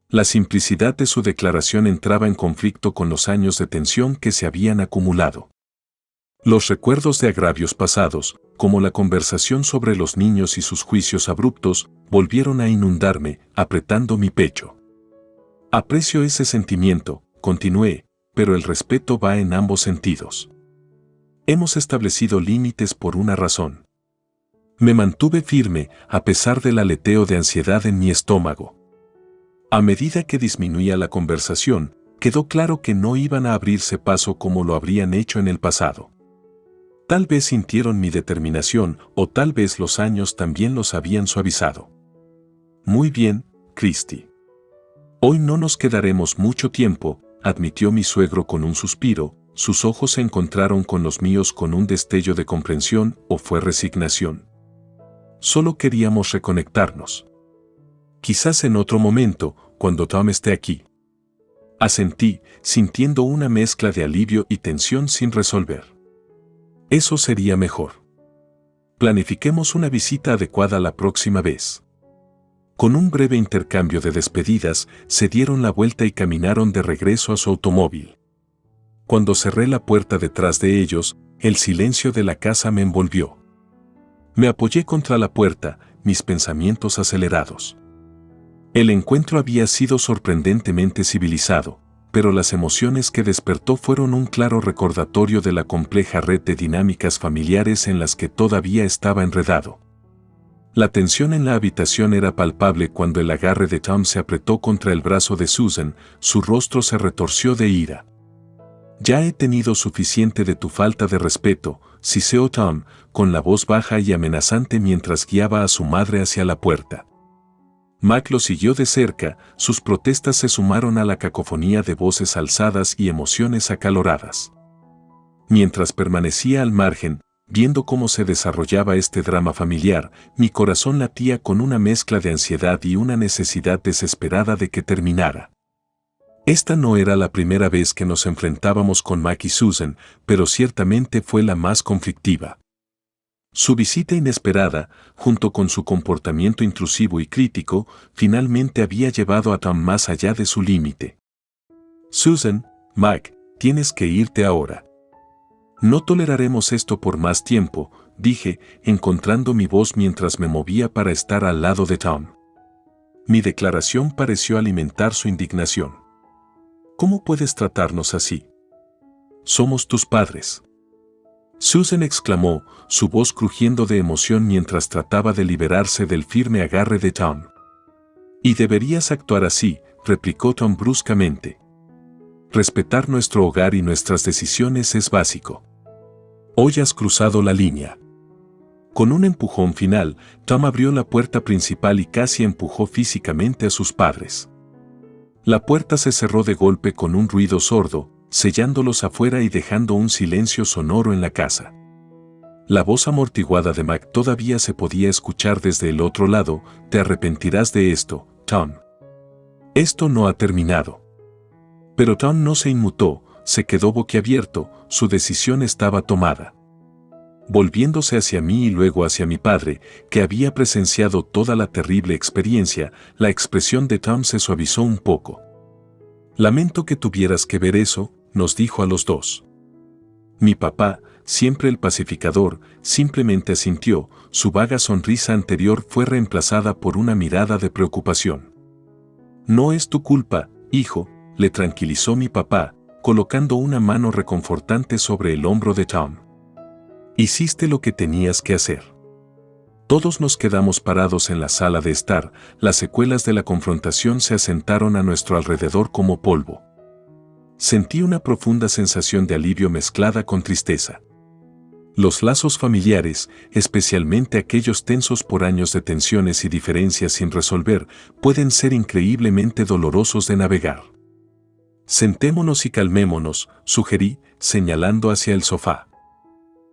La simplicidad de su declaración entraba en conflicto con los años de tensión que se habían acumulado. Los recuerdos de agravios pasados, como la conversación sobre los niños y sus juicios abruptos, volvieron a inundarme, apretando mi pecho. Aprecio ese sentimiento, continué, pero el respeto va en ambos sentidos. Hemos establecido límites por una razón. Me mantuve firme a pesar del aleteo de ansiedad en mi estómago. A medida que disminuía la conversación, quedó claro que no iban a abrirse paso como lo habrían hecho en el pasado. Tal vez sintieron mi determinación o tal vez los años también los habían suavizado. Muy bien, Kirsty. Hoy no nos quedaremos mucho tiempo, admitió mi suegro con un suspiro, sus ojos se encontraron con los míos con un destello de comprensión o fue resignación. Solo queríamos reconectarnos. Quizás en otro momento, cuando Tom esté aquí. Asentí, sintiendo una mezcla de alivio y tensión sin resolver. Eso sería mejor. Planifiquemos una visita adecuada la próxima vez. Con un breve intercambio de despedidas, se dieron la vuelta y caminaron de regreso a su automóvil. Cuando cerré la puerta detrás de ellos, el silencio de la casa me envolvió. Me apoyé contra la puerta, mis pensamientos acelerados. El encuentro había sido sorprendentemente civilizado, pero las emociones que despertó fueron un claro recordatorio de la compleja red de dinámicas familiares en las que todavía estaba enredado. La tensión en la habitación era palpable cuando el agarre de Tom se apretó contra el brazo de Susan, su rostro se retorció de ira. «Ya he tenido suficiente de tu falta de respeto», siseó Tom, con la voz baja y amenazante mientras guiaba a su madre hacia la puerta. Mac lo siguió de cerca, sus protestas se sumaron a la cacofonía de voces alzadas y emociones acaloradas. Mientras permanecía al margen, viendo cómo se desarrollaba este drama familiar, mi corazón latía con una mezcla de ansiedad y una necesidad desesperada de que terminara. Esta no era la primera vez que nos enfrentábamos con Mac y Susan, pero ciertamente fue la más conflictiva. Su visita inesperada, junto con su comportamiento intrusivo y crítico, finalmente había llevado a Tom más allá de su límite. «Susan, Mac, tienes que irte ahora. No toleraremos esto por más tiempo», dije, encontrando mi voz mientras me movía para estar al lado de Tom. Mi declaración pareció alimentar su indignación. «¿Cómo puedes tratarnos así? Somos tus padres». Susan exclamó, su voz crujiendo de emoción mientras trataba de liberarse del firme agarre de Tom. «Y deberías actuar así», replicó Tom bruscamente. «Respetar nuestro hogar y nuestras decisiones es básico. Hoy has cruzado la línea». Con un empujón final, Tom abrió la puerta principal y casi empujó físicamente a sus padres. La puerta se cerró de golpe con un ruido sordo, sellándolos afuera y dejando un silencio sonoro en la casa. La voz amortiguada de Mac todavía se podía escuchar desde el otro lado. «Te arrepentirás de esto, Tom. Esto no ha terminado». Pero Tom no se inmutó, se quedó boquiabierto, su decisión estaba tomada. Volviéndose hacia mí y luego hacia mi padre, que había presenciado toda la terrible experiencia, la expresión de Tom se suavizó un poco. «Lamento que tuvieras que ver eso», nos dijo a los dos. Mi papá, siempre el pacificador, simplemente asintió, su vaga sonrisa anterior fue reemplazada por una mirada de preocupación. «No es tu culpa, hijo», le tranquilizó mi papá, colocando una mano reconfortante sobre el hombro de Tom. «Hiciste lo que tenías que hacer». Todos nos quedamos parados en la sala de estar, las secuelas de la confrontación se asentaron a nuestro alrededor como polvo. Sentí una profunda sensación de alivio mezclada con tristeza. Los lazos familiares, especialmente aquellos tensos por años de tensiones y diferencias sin resolver, pueden ser increíblemente dolorosos de navegar. «Sentémonos y calmémonos», sugerí, señalando hacia el sofá.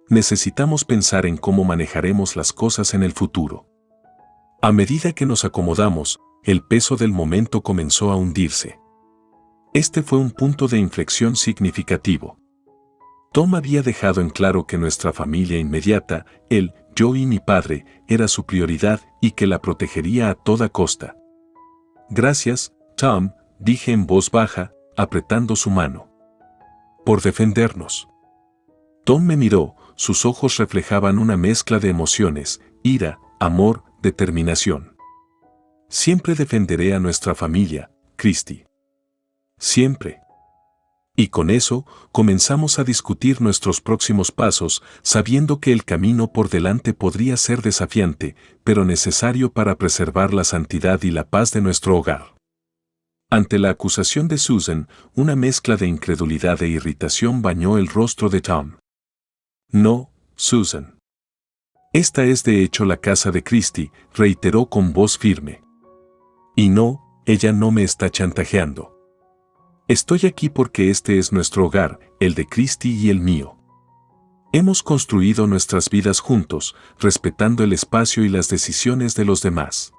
«Necesitamos pensar en cómo manejaremos las cosas en el futuro». A medida que nos acomodamos, el peso del momento comenzó a hundirse. Este fue un punto de inflexión significativo. Tom había dejado en claro que nuestra familia inmediata, él, yo y mi padre, era su prioridad y que la protegería a toda costa. «Gracias, Tom», dije en voz baja, apretando su mano. «Por defendernos». Tom me miró, sus ojos reflejaban una mezcla de emociones, ira, amor, determinación. «Siempre defenderé a nuestra familia, Christy. Siempre». Y con eso, comenzamos a discutir nuestros próximos pasos, sabiendo que el camino por delante podría ser desafiante, pero necesario para preservar la santidad y la paz de nuestro hogar. Ante la acusación de Susan, una mezcla de incredulidad e irritación bañó el rostro de Tom. «No, Susan. Esta es de hecho la casa de Christy», reiteró con voz firme. «Y no, ella no me está chantajeando. Estoy aquí porque este es nuestro hogar, el de Christy y el mío. Hemos construido nuestras vidas juntos, respetando el espacio y las decisiones de los demás».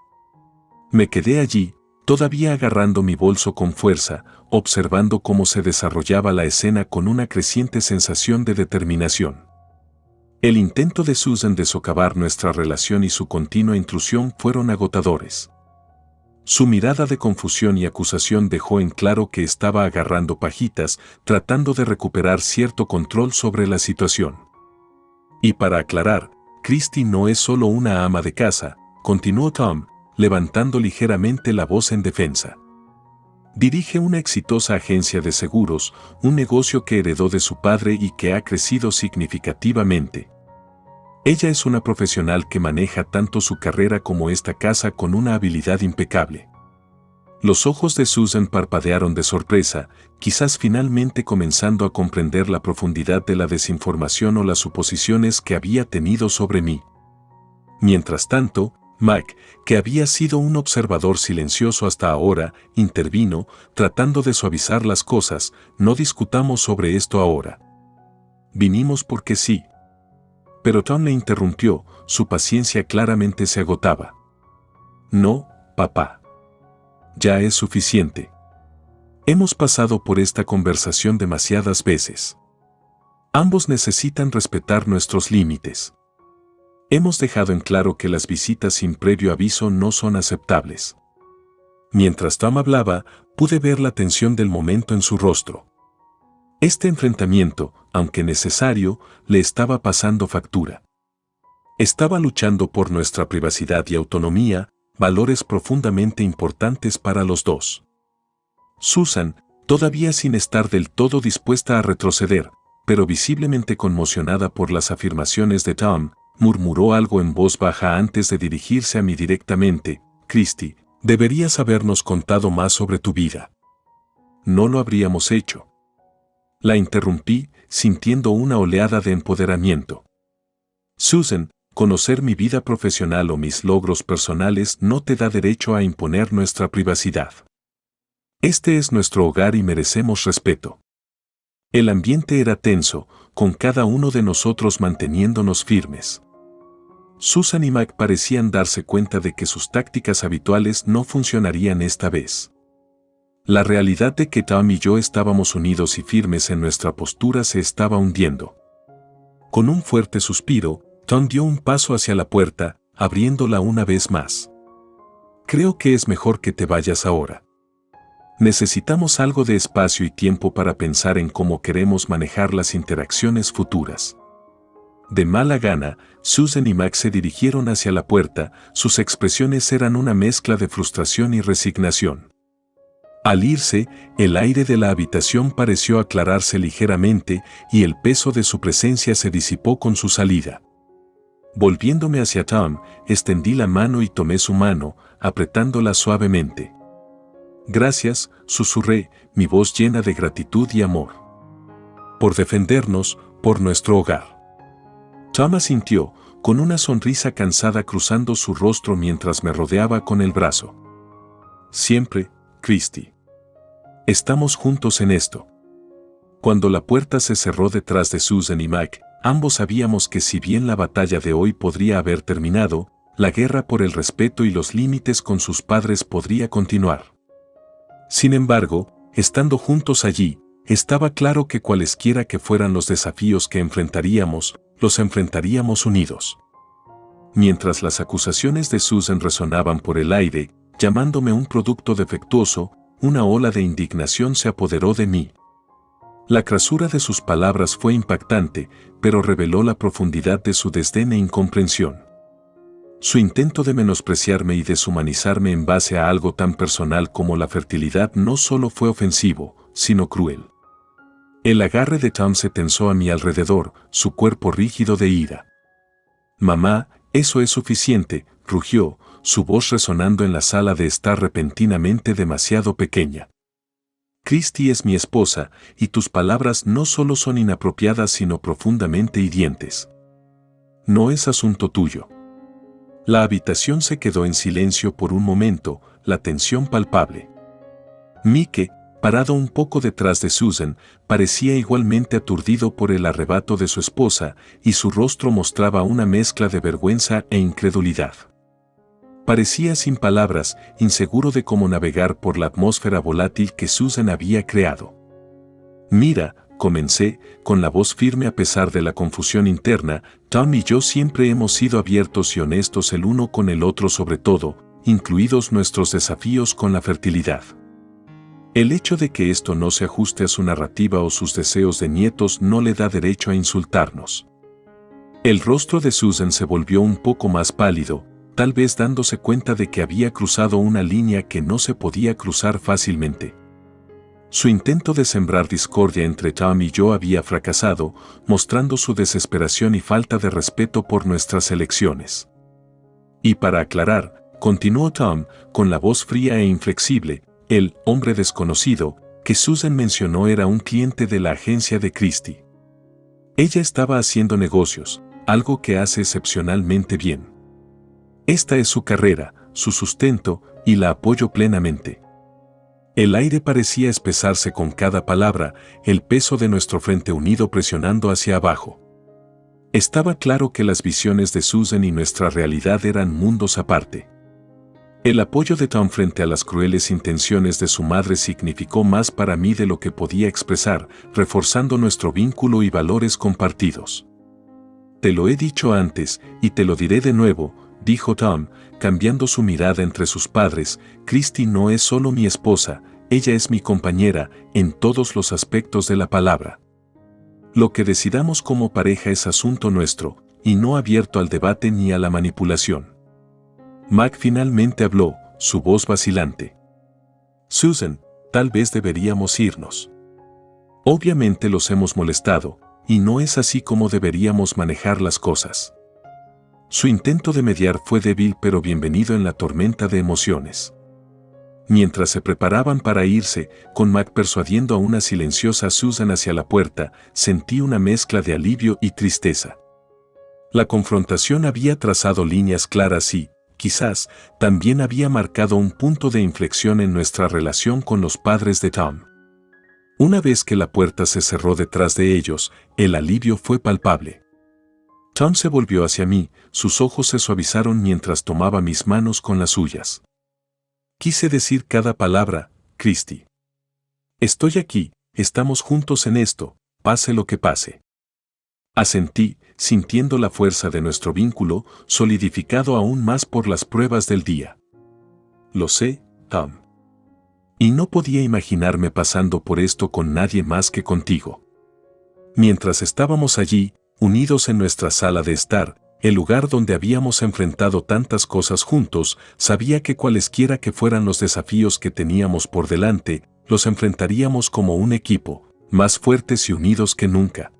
Me quedé allí, todavía agarrando mi bolso con fuerza, observando cómo se desarrollaba la escena con una creciente sensación de determinación. El intento de Susan de socavar nuestra relación y su continua intrusión fueron agotadores. Su mirada de confusión y acusación dejó en claro que estaba agarrando pajitas, tratando de recuperar cierto control sobre la situación. Y para aclarar, Christy no es solo una ama de casa, continuó Tom, levantando ligeramente la voz en defensa. Dirige una exitosa agencia de seguros, un negocio que heredó de su padre y que ha crecido significativamente. Ella es una profesional que maneja tanto su carrera como esta casa con una habilidad impecable. Los ojos de Susan parpadearon de sorpresa, quizás finalmente comenzando a comprender la profundidad de la desinformación o las suposiciones que había tenido sobre mí. Mientras tanto, Mike, que había sido un observador silencioso hasta ahora, intervino, tratando de suavizar las cosas. No discutamos sobre esto ahora. Vinimos porque sí. Pero Tom le interrumpió, su paciencia claramente se agotaba. No, papá. Ya es suficiente. Hemos pasado por esta conversación demasiadas veces. Ambos necesitan respetar nuestros límites. Hemos dejado en claro que las visitas sin previo aviso no son aceptables. Mientras Tom hablaba, pude ver la tensión del momento en su rostro. Este enfrentamiento, aunque necesario, le estaba pasando factura. Estaba luchando por nuestra privacidad y autonomía, valores profundamente importantes para los dos. Susan, todavía sin estar del todo dispuesta a retroceder, pero visiblemente conmocionada por las afirmaciones de Tom, murmuró algo en voz baja antes de dirigirse a mí directamente. Christy, deberías habernos contado más sobre tu vida. No lo habríamos hecho. La interrumpí, sintiendo una oleada de empoderamiento. Susan, conocer mi vida profesional o mis logros personales no te da derecho a imponer nuestra privacidad. Este es nuestro hogar y merecemos respeto. El ambiente era tenso, con cada uno de nosotros manteniéndonos firmes. Susan y Mike parecían darse cuenta de que sus tácticas habituales no funcionarían esta vez. La realidad de que Tom y yo estábamos unidos y firmes en nuestra postura se estaba hundiendo. Con un fuerte suspiro, Tom dio un paso hacia la puerta, abriéndola una vez más. Creo que es mejor que te vayas ahora. Necesitamos algo de espacio y tiempo para pensar en cómo queremos manejar las interacciones futuras. De mala gana, Susan y Max se dirigieron hacia la puerta, sus expresiones eran una mezcla de frustración y resignación. Al irse, el aire de la habitación pareció aclararse ligeramente y el peso de su presencia se disipó con su salida. Volviéndome hacia Tom, extendí la mano y tomé su mano, apretándola suavemente. Gracias, susurré, mi voz llena de gratitud y amor. Por defendernos, por nuestro hogar. Tom asintió, con una sonrisa cansada cruzando su rostro mientras me rodeaba con el brazo. Siempre, Christy. Estamos juntos en esto. Cuando la puerta se cerró detrás de Susan y Mike, ambos sabíamos que si bien la batalla de hoy podría haber terminado, la guerra por el respeto y los límites con sus padres podría continuar. Sin embargo, estando juntos allí, estaba claro que cualesquiera que fueran los desafíos que enfrentaríamos, los enfrentaríamos unidos. Mientras las acusaciones de Susan resonaban por el aire, llamándome un producto defectuoso, una ola de indignación se apoderó de mí. La crasura de sus palabras fue impactante, pero reveló la profundidad de su desdén e incomprensión. Su intento de menospreciarme y deshumanizarme en base a algo tan personal como la fertilidad no solo fue ofensivo, sino cruel. El agarre de Tom se tensó a mi alrededor, su cuerpo rígido de ira. «Mamá, eso es suficiente», rugió, su voz resonando en la sala de estar repentinamente demasiado pequeña. Christy es mi esposa, y tus palabras no solo son inapropiadas sino profundamente hirientes. No es asunto tuyo. La habitación se quedó en silencio por un momento, la tensión palpable. Mike, parado un poco detrás de Susan, parecía igualmente aturdido por el arrebato de su esposa, y su rostro mostraba una mezcla de vergüenza e incredulidad. Parecía sin palabras, inseguro de cómo navegar por la atmósfera volátil que Susan había creado. «Mira», comencé, con la voz firme a pesar de la confusión interna. Tom y yo siempre hemos sido abiertos y honestos el uno con el otro, sobre todo, incluidos nuestros desafíos con la fertilidad. El hecho de que esto no se ajuste a su narrativa o sus deseos de nietos no le da derecho a insultarnos. El rostro de Susan se volvió un poco más pálido, tal vez dándose cuenta de que había cruzado una línea que no se podía cruzar fácilmente. Su intento de sembrar discordia entre Tom y yo había fracasado, mostrando su desesperación y falta de respeto por nuestras elecciones. Y para aclarar, continuó Tom, con la voz fría e inflexible, el hombre desconocido que Susan mencionó era un cliente de la agencia de Christie. Ella estaba haciendo negocios, algo que hace excepcionalmente bien. Esta es su carrera, su sustento, y la apoyo plenamente. El aire parecía espesarse con cada palabra, el peso de nuestro frente unido presionando hacia abajo. Estaba claro que las visiones de Susan y nuestra realidad eran mundos aparte. El apoyo de Tom frente a las crueles intenciones de su madre significó más para mí de lo que podía expresar, reforzando nuestro vínculo y valores compartidos. «Te lo he dicho antes, y te lo diré de nuevo», dijo Tom, cambiando su mirada entre sus padres. «Christie no es solo mi esposa, ella es mi compañera, en todos los aspectos de la palabra. Lo que decidamos como pareja es asunto nuestro, y no abierto al debate ni a la manipulación». Mac finalmente habló, su voz vacilante. «Susan, tal vez deberíamos irnos. Obviamente los hemos molestado, y no es así como deberíamos manejar las cosas». Su intento de mediar fue débil pero bienvenido en la tormenta de emociones. Mientras se preparaban para irse, con Mac persuadiendo a una silenciosa Susan hacia la puerta, sentí una mezcla de alivio y tristeza. La confrontación había trazado líneas claras y, quizás, también había marcado un punto de inflexión en nuestra relación con los padres de Tom. Una vez que la puerta se cerró detrás de ellos, el alivio fue palpable. Tom se volvió hacia mí, sus ojos se suavizaron mientras tomaba mis manos con las suyas. «Quise decir cada palabra, Christie. Estoy aquí, estamos juntos en esto, pase lo que pase». Asentí, sintiendo la fuerza de nuestro vínculo, solidificado aún más por las pruebas del día. «Lo sé, Tom. Y no podía imaginarme pasando por esto con nadie más que contigo». Mientras estábamos allí, unidos en nuestra sala de estar, el lugar donde habíamos enfrentado tantas cosas juntos, sabía que cualesquiera que fueran los desafíos que teníamos por delante, los enfrentaríamos como un equipo, más fuertes y unidos que nunca.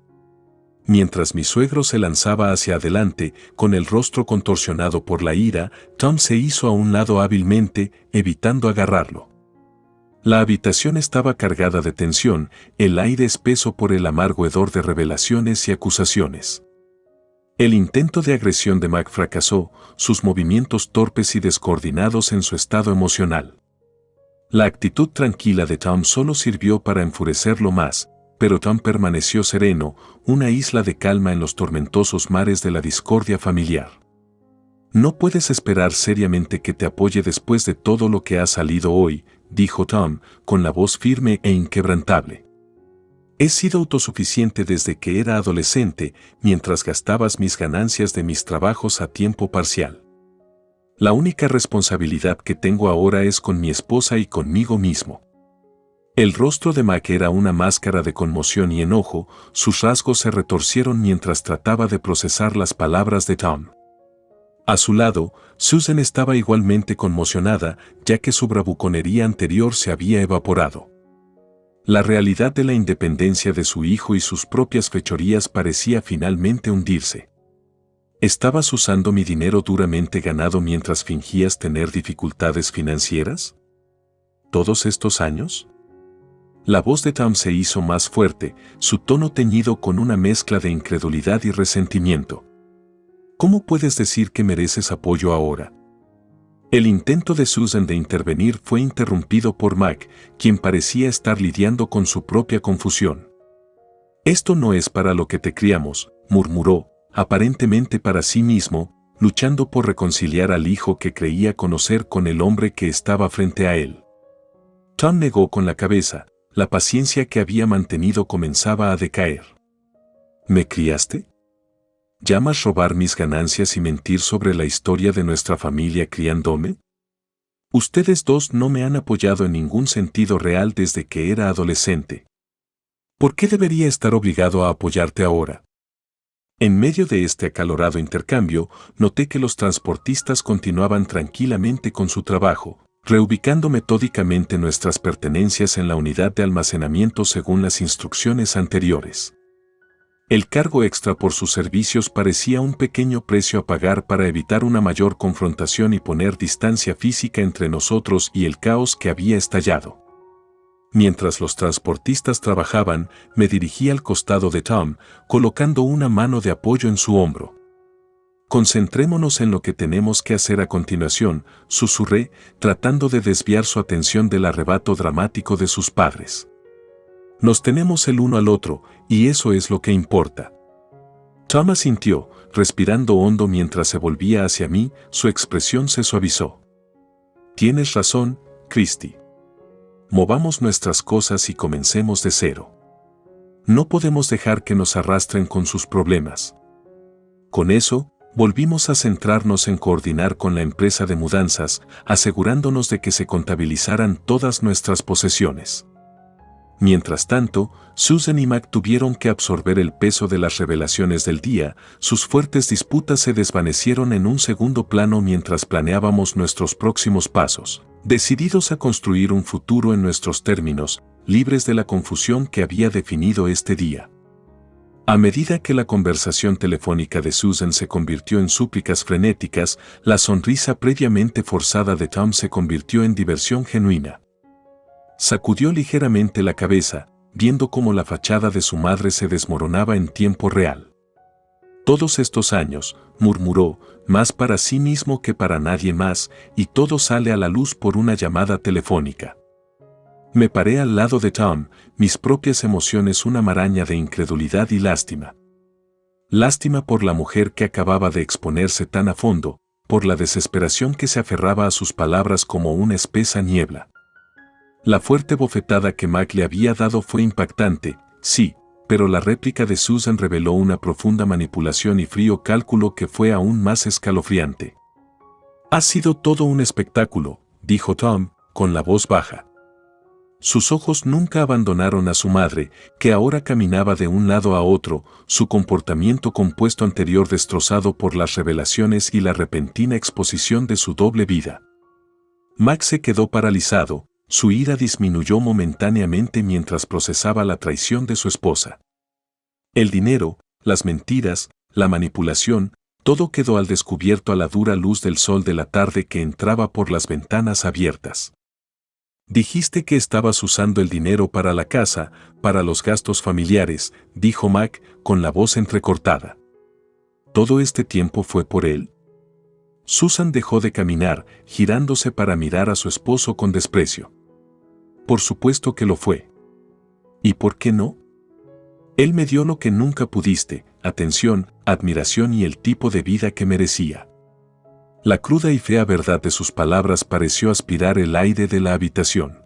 Mientras mi suegro se lanzaba hacia adelante, con el rostro contorsionado por la ira, Tom se hizo a un lado hábilmente, evitando agarrarlo. La habitación estaba cargada de tensión, el aire espeso por el amargo hedor de revelaciones y acusaciones. El intento de agresión de Mac fracasó, sus movimientos torpes y descoordinados en su estado emocional. La actitud tranquila de Tom solo sirvió para enfurecerlo más, pero Tom permaneció sereno, una isla de calma en los tormentosos mares de la discordia familiar. «No puedes esperar seriamente que te apoye después de todo lo que ha salido hoy», dijo Tom, con la voz firme e inquebrantable. «He sido autosuficiente desde que era adolescente, mientras gastabas mis ganancias de mis trabajos a tiempo parcial. La única responsabilidad que tengo ahora es con mi esposa y conmigo mismo». El rostro de Mac era una máscara de conmoción y enojo, sus rasgos se retorcieron mientras trataba de procesar las palabras de Tom. A su lado, Susan estaba igualmente conmocionada, ya que su bravuconería anterior se había evaporado. La realidad de la independencia de su hijo y sus propias fechorías parecía finalmente hundirse. ¿Estabas usando mi dinero duramente ganado mientras fingías tener dificultades financieras? ¿Todos estos años? La voz de Tom se hizo más fuerte, su tono teñido con una mezcla de incredulidad y resentimiento. ¿Cómo puedes decir que mereces apoyo ahora? El intento de Susan de intervenir fue interrumpido por Mac, quien parecía estar lidiando con su propia confusión. «Esto no es para lo que te criamos», murmuró, aparentemente para sí mismo, luchando por reconciliar al hijo que creía conocer con el hombre que estaba frente a él. Tom negó con la cabeza, La paciencia que había mantenido comenzaba a decaer. ¿Me criaste? ¿Llamas robar mis ganancias y mentir sobre la historia de nuestra familia criándome? Ustedes dos no me han apoyado en ningún sentido real desde que era adolescente. ¿Por qué debería estar obligado a apoyarte ahora? En medio de este acalorado intercambio, noté que los transportistas continuaban tranquilamente con su trabajo, reubicando metódicamente nuestras pertenencias en la unidad de almacenamiento según las instrucciones anteriores. El cargo extra por sus servicios parecía un pequeño precio a pagar para evitar una mayor confrontación y poner distancia física entre nosotros y el caos que había estallado. Mientras los transportistas trabajaban, me dirigí al costado de Tom, colocando una mano de apoyo en su hombro. Concentrémonos en lo que tenemos que hacer a continuación, susurré, tratando de desviar su atención del arrebato dramático de sus padres. Nos tenemos el uno al otro, y eso es lo que importa. Tom asintió, respirando hondo mientras se volvía hacia mí, su expresión se suavizó. Tienes razón, Christy. Movamos nuestras cosas y comencemos de cero. No podemos dejar que nos arrastren con sus problemas. Con eso, volvimos a centrarnos en coordinar con la empresa de mudanzas, asegurándonos de que se contabilizaran todas nuestras posesiones. Mientras tanto, Susan y Mac tuvieron que absorber el peso de las revelaciones del día, sus fuertes disputas se desvanecieron en un segundo plano mientras planeábamos nuestros próximos pasos, decididos a construir un futuro en nuestros términos, libres de la confusión que había definido este día. A medida que la conversación telefónica de Susan se convirtió en súplicas frenéticas, la sonrisa previamente forzada de Tom se convirtió en diversión genuina. Sacudió ligeramente la cabeza, viendo cómo la fachada de su madre se desmoronaba en tiempo real. Todos estos años, murmuró, más para sí mismo que para nadie más, y todo sale a la luz por una llamada telefónica. Me paré al lado de Tom, mis propias emociones una maraña de incredulidad y lástima. Lástima por la mujer que acababa de exponerse tan a fondo, por la desesperación que se aferraba a sus palabras como una espesa niebla. La fuerte bofetada que Mac le había dado fue impactante, sí, pero la réplica de Susan reveló una profunda manipulación y frío cálculo que fue aún más escalofriante. Ha sido todo un espectáculo, dijo Tom, con la voz baja. Sus ojos nunca abandonaron a su madre, que ahora caminaba de un lado a otro, su comportamiento compuesto anterior destrozado por las revelaciones y la repentina exposición de su doble vida. Mac se quedó paralizado. Su ira disminuyó momentáneamente mientras procesaba la traición de su esposa. El dinero, las mentiras, la manipulación, todo quedó al descubierto a la dura luz del sol de la tarde que entraba por las ventanas abiertas. Dijiste que estabas usando el dinero para la casa, para los gastos familiares, dijo Mac, con la voz entrecortada. ¿Todo este tiempo fue por él? Susan dejó de caminar, girándose para mirar a su esposo con desprecio. Por supuesto que lo fue. ¿Y por qué no? Él me dio lo que nunca pudiste, atención, admiración y el tipo de vida que merecía. La cruda y fea verdad de sus palabras pareció aspirar el aire de la habitación.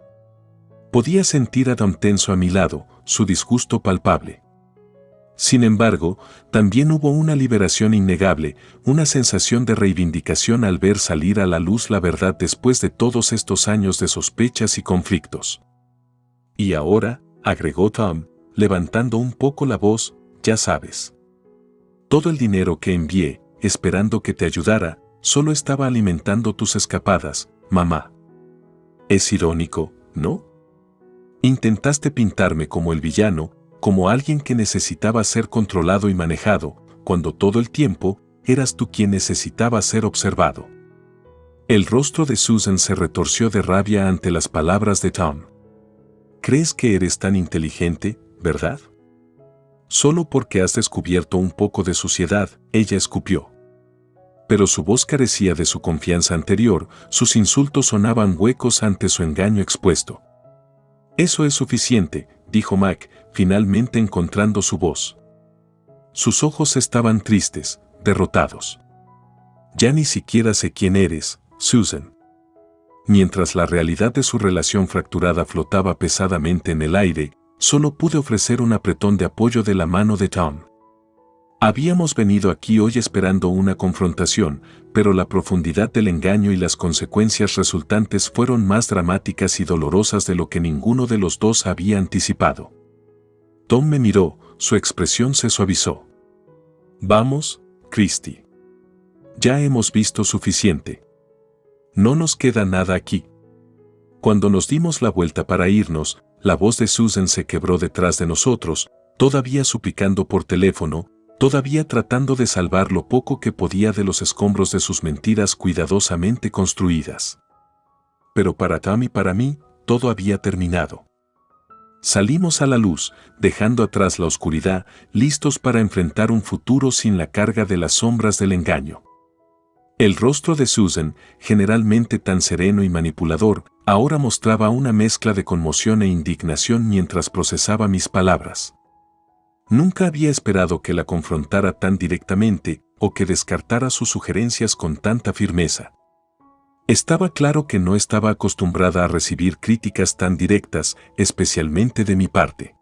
Podía sentir a Tom tenso a mi lado, su disgusto palpable. Sin embargo, también hubo una liberación innegable, una sensación de reivindicación al ver salir a la luz la verdad después de todos estos años de sospechas y conflictos. Y ahora, agregó Tom, levantando un poco la voz, ya sabes. Todo el dinero que envié, esperando que te ayudara, solo estaba alimentando tus escapadas, mamá. Es irónico, ¿no? Intentaste pintarme como el villano, como alguien que necesitaba ser controlado y manejado, cuando todo el tiempo eras tú quien necesitaba ser observado. El rostro de Susan se retorció de rabia ante las palabras de Tom. ¿Crees que eres tan inteligente, verdad? Solo porque has descubierto un poco de suciedad, ella escupió. Pero su voz carecía de su confianza anterior, sus insultos sonaban huecos ante su engaño expuesto. Eso es suficiente, dijo Mac, finalmente encontrando su voz. Sus ojos estaban tristes, derrotados. Ya ni siquiera sé quién eres, Susan. Mientras la realidad de su relación fracturada flotaba pesadamente en el aire, solo pude ofrecer un apretón de apoyo de la mano de Tom. Habíamos venido aquí hoy esperando una confrontación, pero la profundidad del engaño y las consecuencias resultantes fueron más dramáticas y dolorosas de lo que ninguno de los dos había anticipado. Tom me miró, su expresión se suavizó. Vamos, Christy. Ya hemos visto suficiente. No nos queda nada aquí. Cuando nos dimos la vuelta para irnos, la voz de Susan se quebró detrás de nosotros, todavía suplicando por teléfono, todavía tratando de salvar lo poco que podía de los escombros de sus mentiras cuidadosamente construidas. Pero para Tom y para mí, todo había terminado. Salimos a la luz, dejando atrás la oscuridad, listos para enfrentar un futuro sin la carga de las sombras del engaño. El rostro de Susan, generalmente tan sereno y manipulador, ahora mostraba una mezcla de conmoción e indignación mientras procesaba mis palabras. Nunca había esperado que la confrontara tan directamente o que descartara sus sugerencias con tanta firmeza. Estaba claro que no estaba acostumbrada a recibir críticas tan directas, especialmente de mi parte.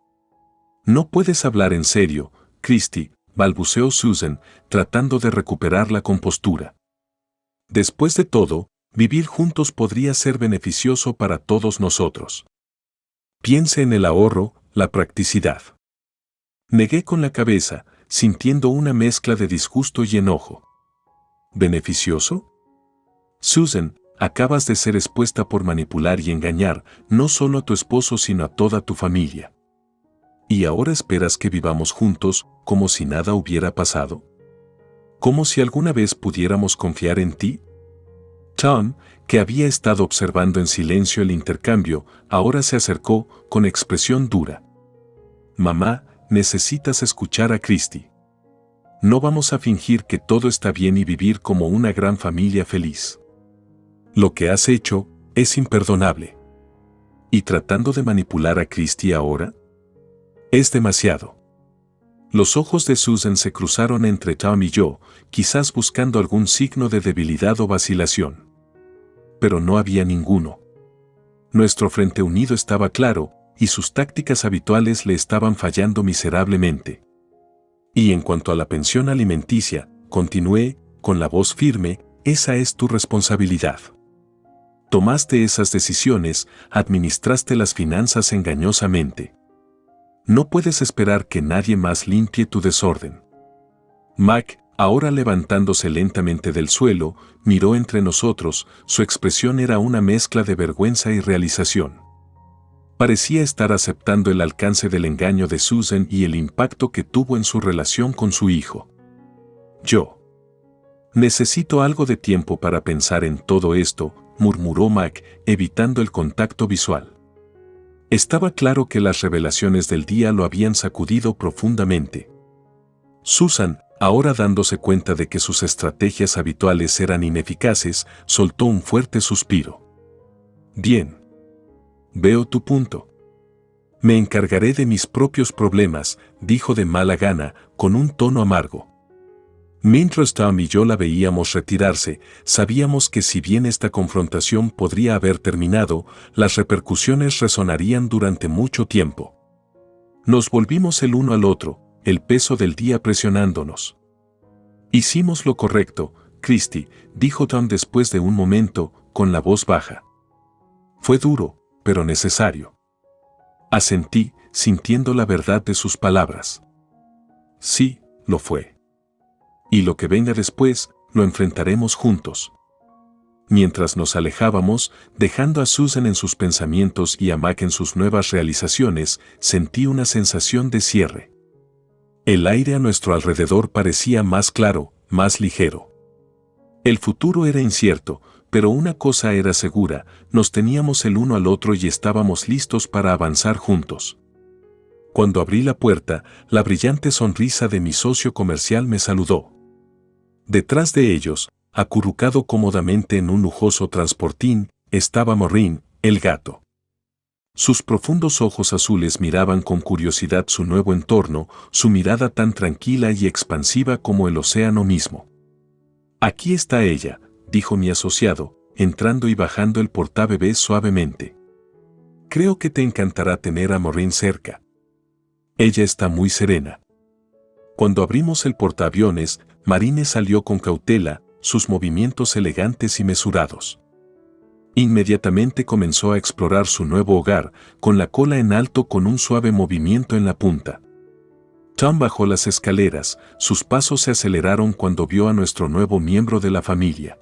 No puedes hablar en serio, Christy, balbuceó Susan, tratando de recuperar la compostura. Después de todo, vivir juntos podría ser beneficioso para todos nosotros. Piense en el ahorro, la practicidad. Negué con la cabeza, sintiendo una mezcla de disgusto y enojo. ¿Beneficioso? Susan, acabas de ser expuesta por manipular y engañar no solo a tu esposo sino a toda tu familia. ¿Y ahora esperas que vivamos juntos como si nada hubiera pasado? ¿Como si alguna vez pudiéramos confiar en ti? Tom, que había estado observando en silencio el intercambio, ahora se acercó con expresión dura. Mamá, necesitas escuchar a Christy. No vamos a fingir que todo está bien y vivir como una gran familia feliz. Lo que has hecho es imperdonable. ¿Y tratando de manipular a Christy ahora? Es demasiado. Los ojos de Susan se cruzaron entre Tom y yo, quizás buscando algún signo de debilidad o vacilación. Pero no había ninguno. Nuestro frente unido estaba claro, y sus tácticas habituales le estaban fallando miserablemente. Y en cuanto a la pensión alimenticia, continué, con la voz firme, esa es tu responsabilidad. Tomaste esas decisiones, administraste las finanzas engañosamente. No puedes esperar que nadie más limpie tu desorden. Mac, ahora levantándose lentamente del suelo, miró entre nosotros, su expresión era una mezcla de vergüenza y realización. Parecía estar aceptando el alcance del engaño de Susan y el impacto que tuvo en su relación con su hijo. Yo. Necesito algo de tiempo para pensar en todo esto, murmuró Mac, evitando el contacto visual. Estaba claro que las revelaciones del día lo habían sacudido profundamente. Susan, ahora dándose cuenta de que sus estrategias habituales eran ineficaces, soltó un fuerte suspiro. Bien. Veo tu punto. Me encargaré de mis propios problemas, dijo de mala gana, con un tono amargo. Mientras Tom y yo la veíamos retirarse, sabíamos que si bien esta confrontación podría haber terminado, las repercusiones resonarían durante mucho tiempo. Nos volvimos el uno al otro, el peso del día presionándonos. Hicimos lo correcto, Christy, dijo Tom después de un momento, con la voz baja. Fue duro, pero necesario. Asentí, sintiendo la verdad de sus palabras. Sí, lo fue. Y lo que venga después, lo enfrentaremos juntos. Mientras nos alejábamos, dejando a Susan en sus pensamientos y a Mac en sus nuevas realizaciones, sentí una sensación de cierre. El aire a nuestro alrededor parecía más claro, más ligero. El futuro era incierto, pero una cosa era segura, nos teníamos el uno al otro y estábamos listos para avanzar juntos. Cuando abrí la puerta, la brillante sonrisa de mi socio comercial me saludó. Detrás de ellos, acurrucado cómodamente en un lujoso transportín, estaba Maureen, el gato. Sus profundos ojos azules miraban con curiosidad su nuevo entorno, su mirada tan tranquila y expansiva como el océano mismo. Aquí está ella, dijo mi asociado, entrando y bajando el portabebés suavemente. Creo que te encantará tener a Maureen cerca. Ella está muy serena. Cuando abrimos el portaaviones, Marine salió con cautela, sus movimientos elegantes y mesurados. Inmediatamente comenzó a explorar su nuevo hogar, con la cola en alto con un suave movimiento en la punta. Tom bajó las escaleras, sus pasos se aceleraron cuando vio a nuestro nuevo miembro de la familia.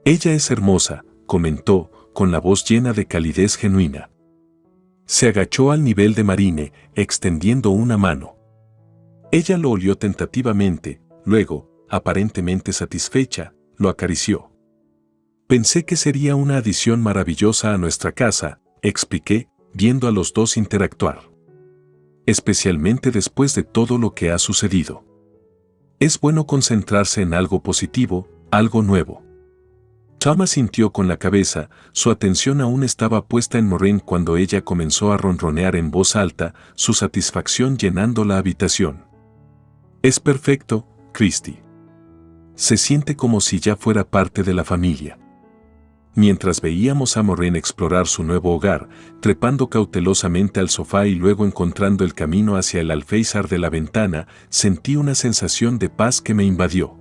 Ella es hermosa, comentó, con la voz llena de calidez genuina. Se agachó al nivel de Marine, extendiendo una mano. Ella lo olió tentativamente, luego, aparentemente satisfecha, lo acarició. Pensé que sería una adición maravillosa a nuestra casa, expliqué, viendo a los dos interactuar. Especialmente después de todo lo que ha sucedido. Es bueno concentrarse en algo positivo, algo nuevo. Tom asintió con la cabeza, su atención aún estaba puesta en Maureen cuando ella comenzó a ronronear en voz alta, su satisfacción llenando la habitación. Es perfecto, Christy. Se siente como si ya fuera parte de la familia. Mientras veíamos a Maureen explorar su nuevo hogar, trepando cautelosamente al sofá y luego encontrando el camino hacia el alféizar de la ventana, sentí una sensación de paz que me invadió.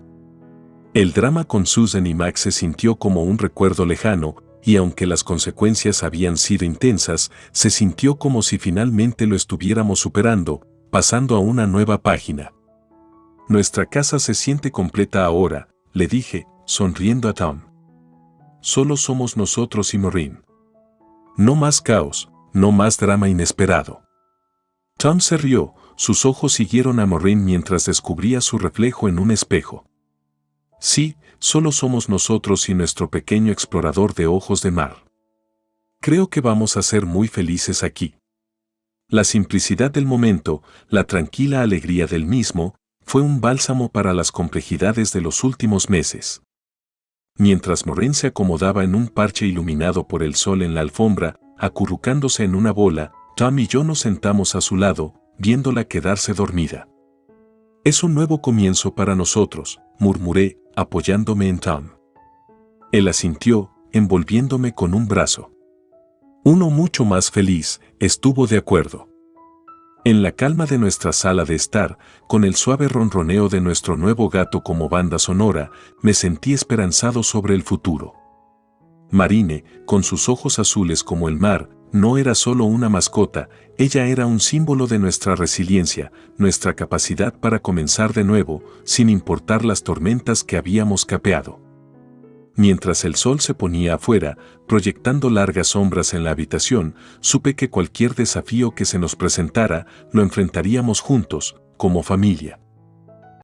El drama con Susan y Max se sintió como un recuerdo lejano, y aunque las consecuencias habían sido intensas, se sintió como si finalmente lo estuviéramos superando, pasando a una nueva página. Nuestra casa se siente completa ahora, le dije, sonriendo a Tom. Solo somos nosotros y Maureen. No más caos, no más drama inesperado. Tom se rió, sus ojos siguieron a Maureen mientras descubría su reflejo en un espejo. Sí, solo somos nosotros y nuestro pequeño explorador de ojos de mar. Creo que vamos a ser muy felices aquí. La simplicidad del momento, la tranquila alegría del mismo, fue un bálsamo para las complejidades de los últimos meses. Mientras Maureen se acomodaba en un parche iluminado por el sol en la alfombra, acurrucándose en una bola, Tom y yo nos sentamos a su lado, viéndola quedarse dormida. Es un nuevo comienzo para nosotros, murmuré, apoyándome en Tom. Él asintió, envolviéndome con un brazo. Uno mucho más feliz, estuvo de acuerdo. En la calma de nuestra sala de estar, con el suave ronroneo de nuestro nuevo gato como banda sonora, me sentí esperanzado sobre el futuro. Marine, con sus ojos azules como el mar, no era solo una mascota, ella era un símbolo de nuestra resiliencia, nuestra capacidad para comenzar de nuevo, sin importar las tormentas que habíamos capeado. Mientras el sol se ponía afuera, proyectando largas sombras en la habitación, supe que cualquier desafío que se nos presentara, lo enfrentaríamos juntos, como familia.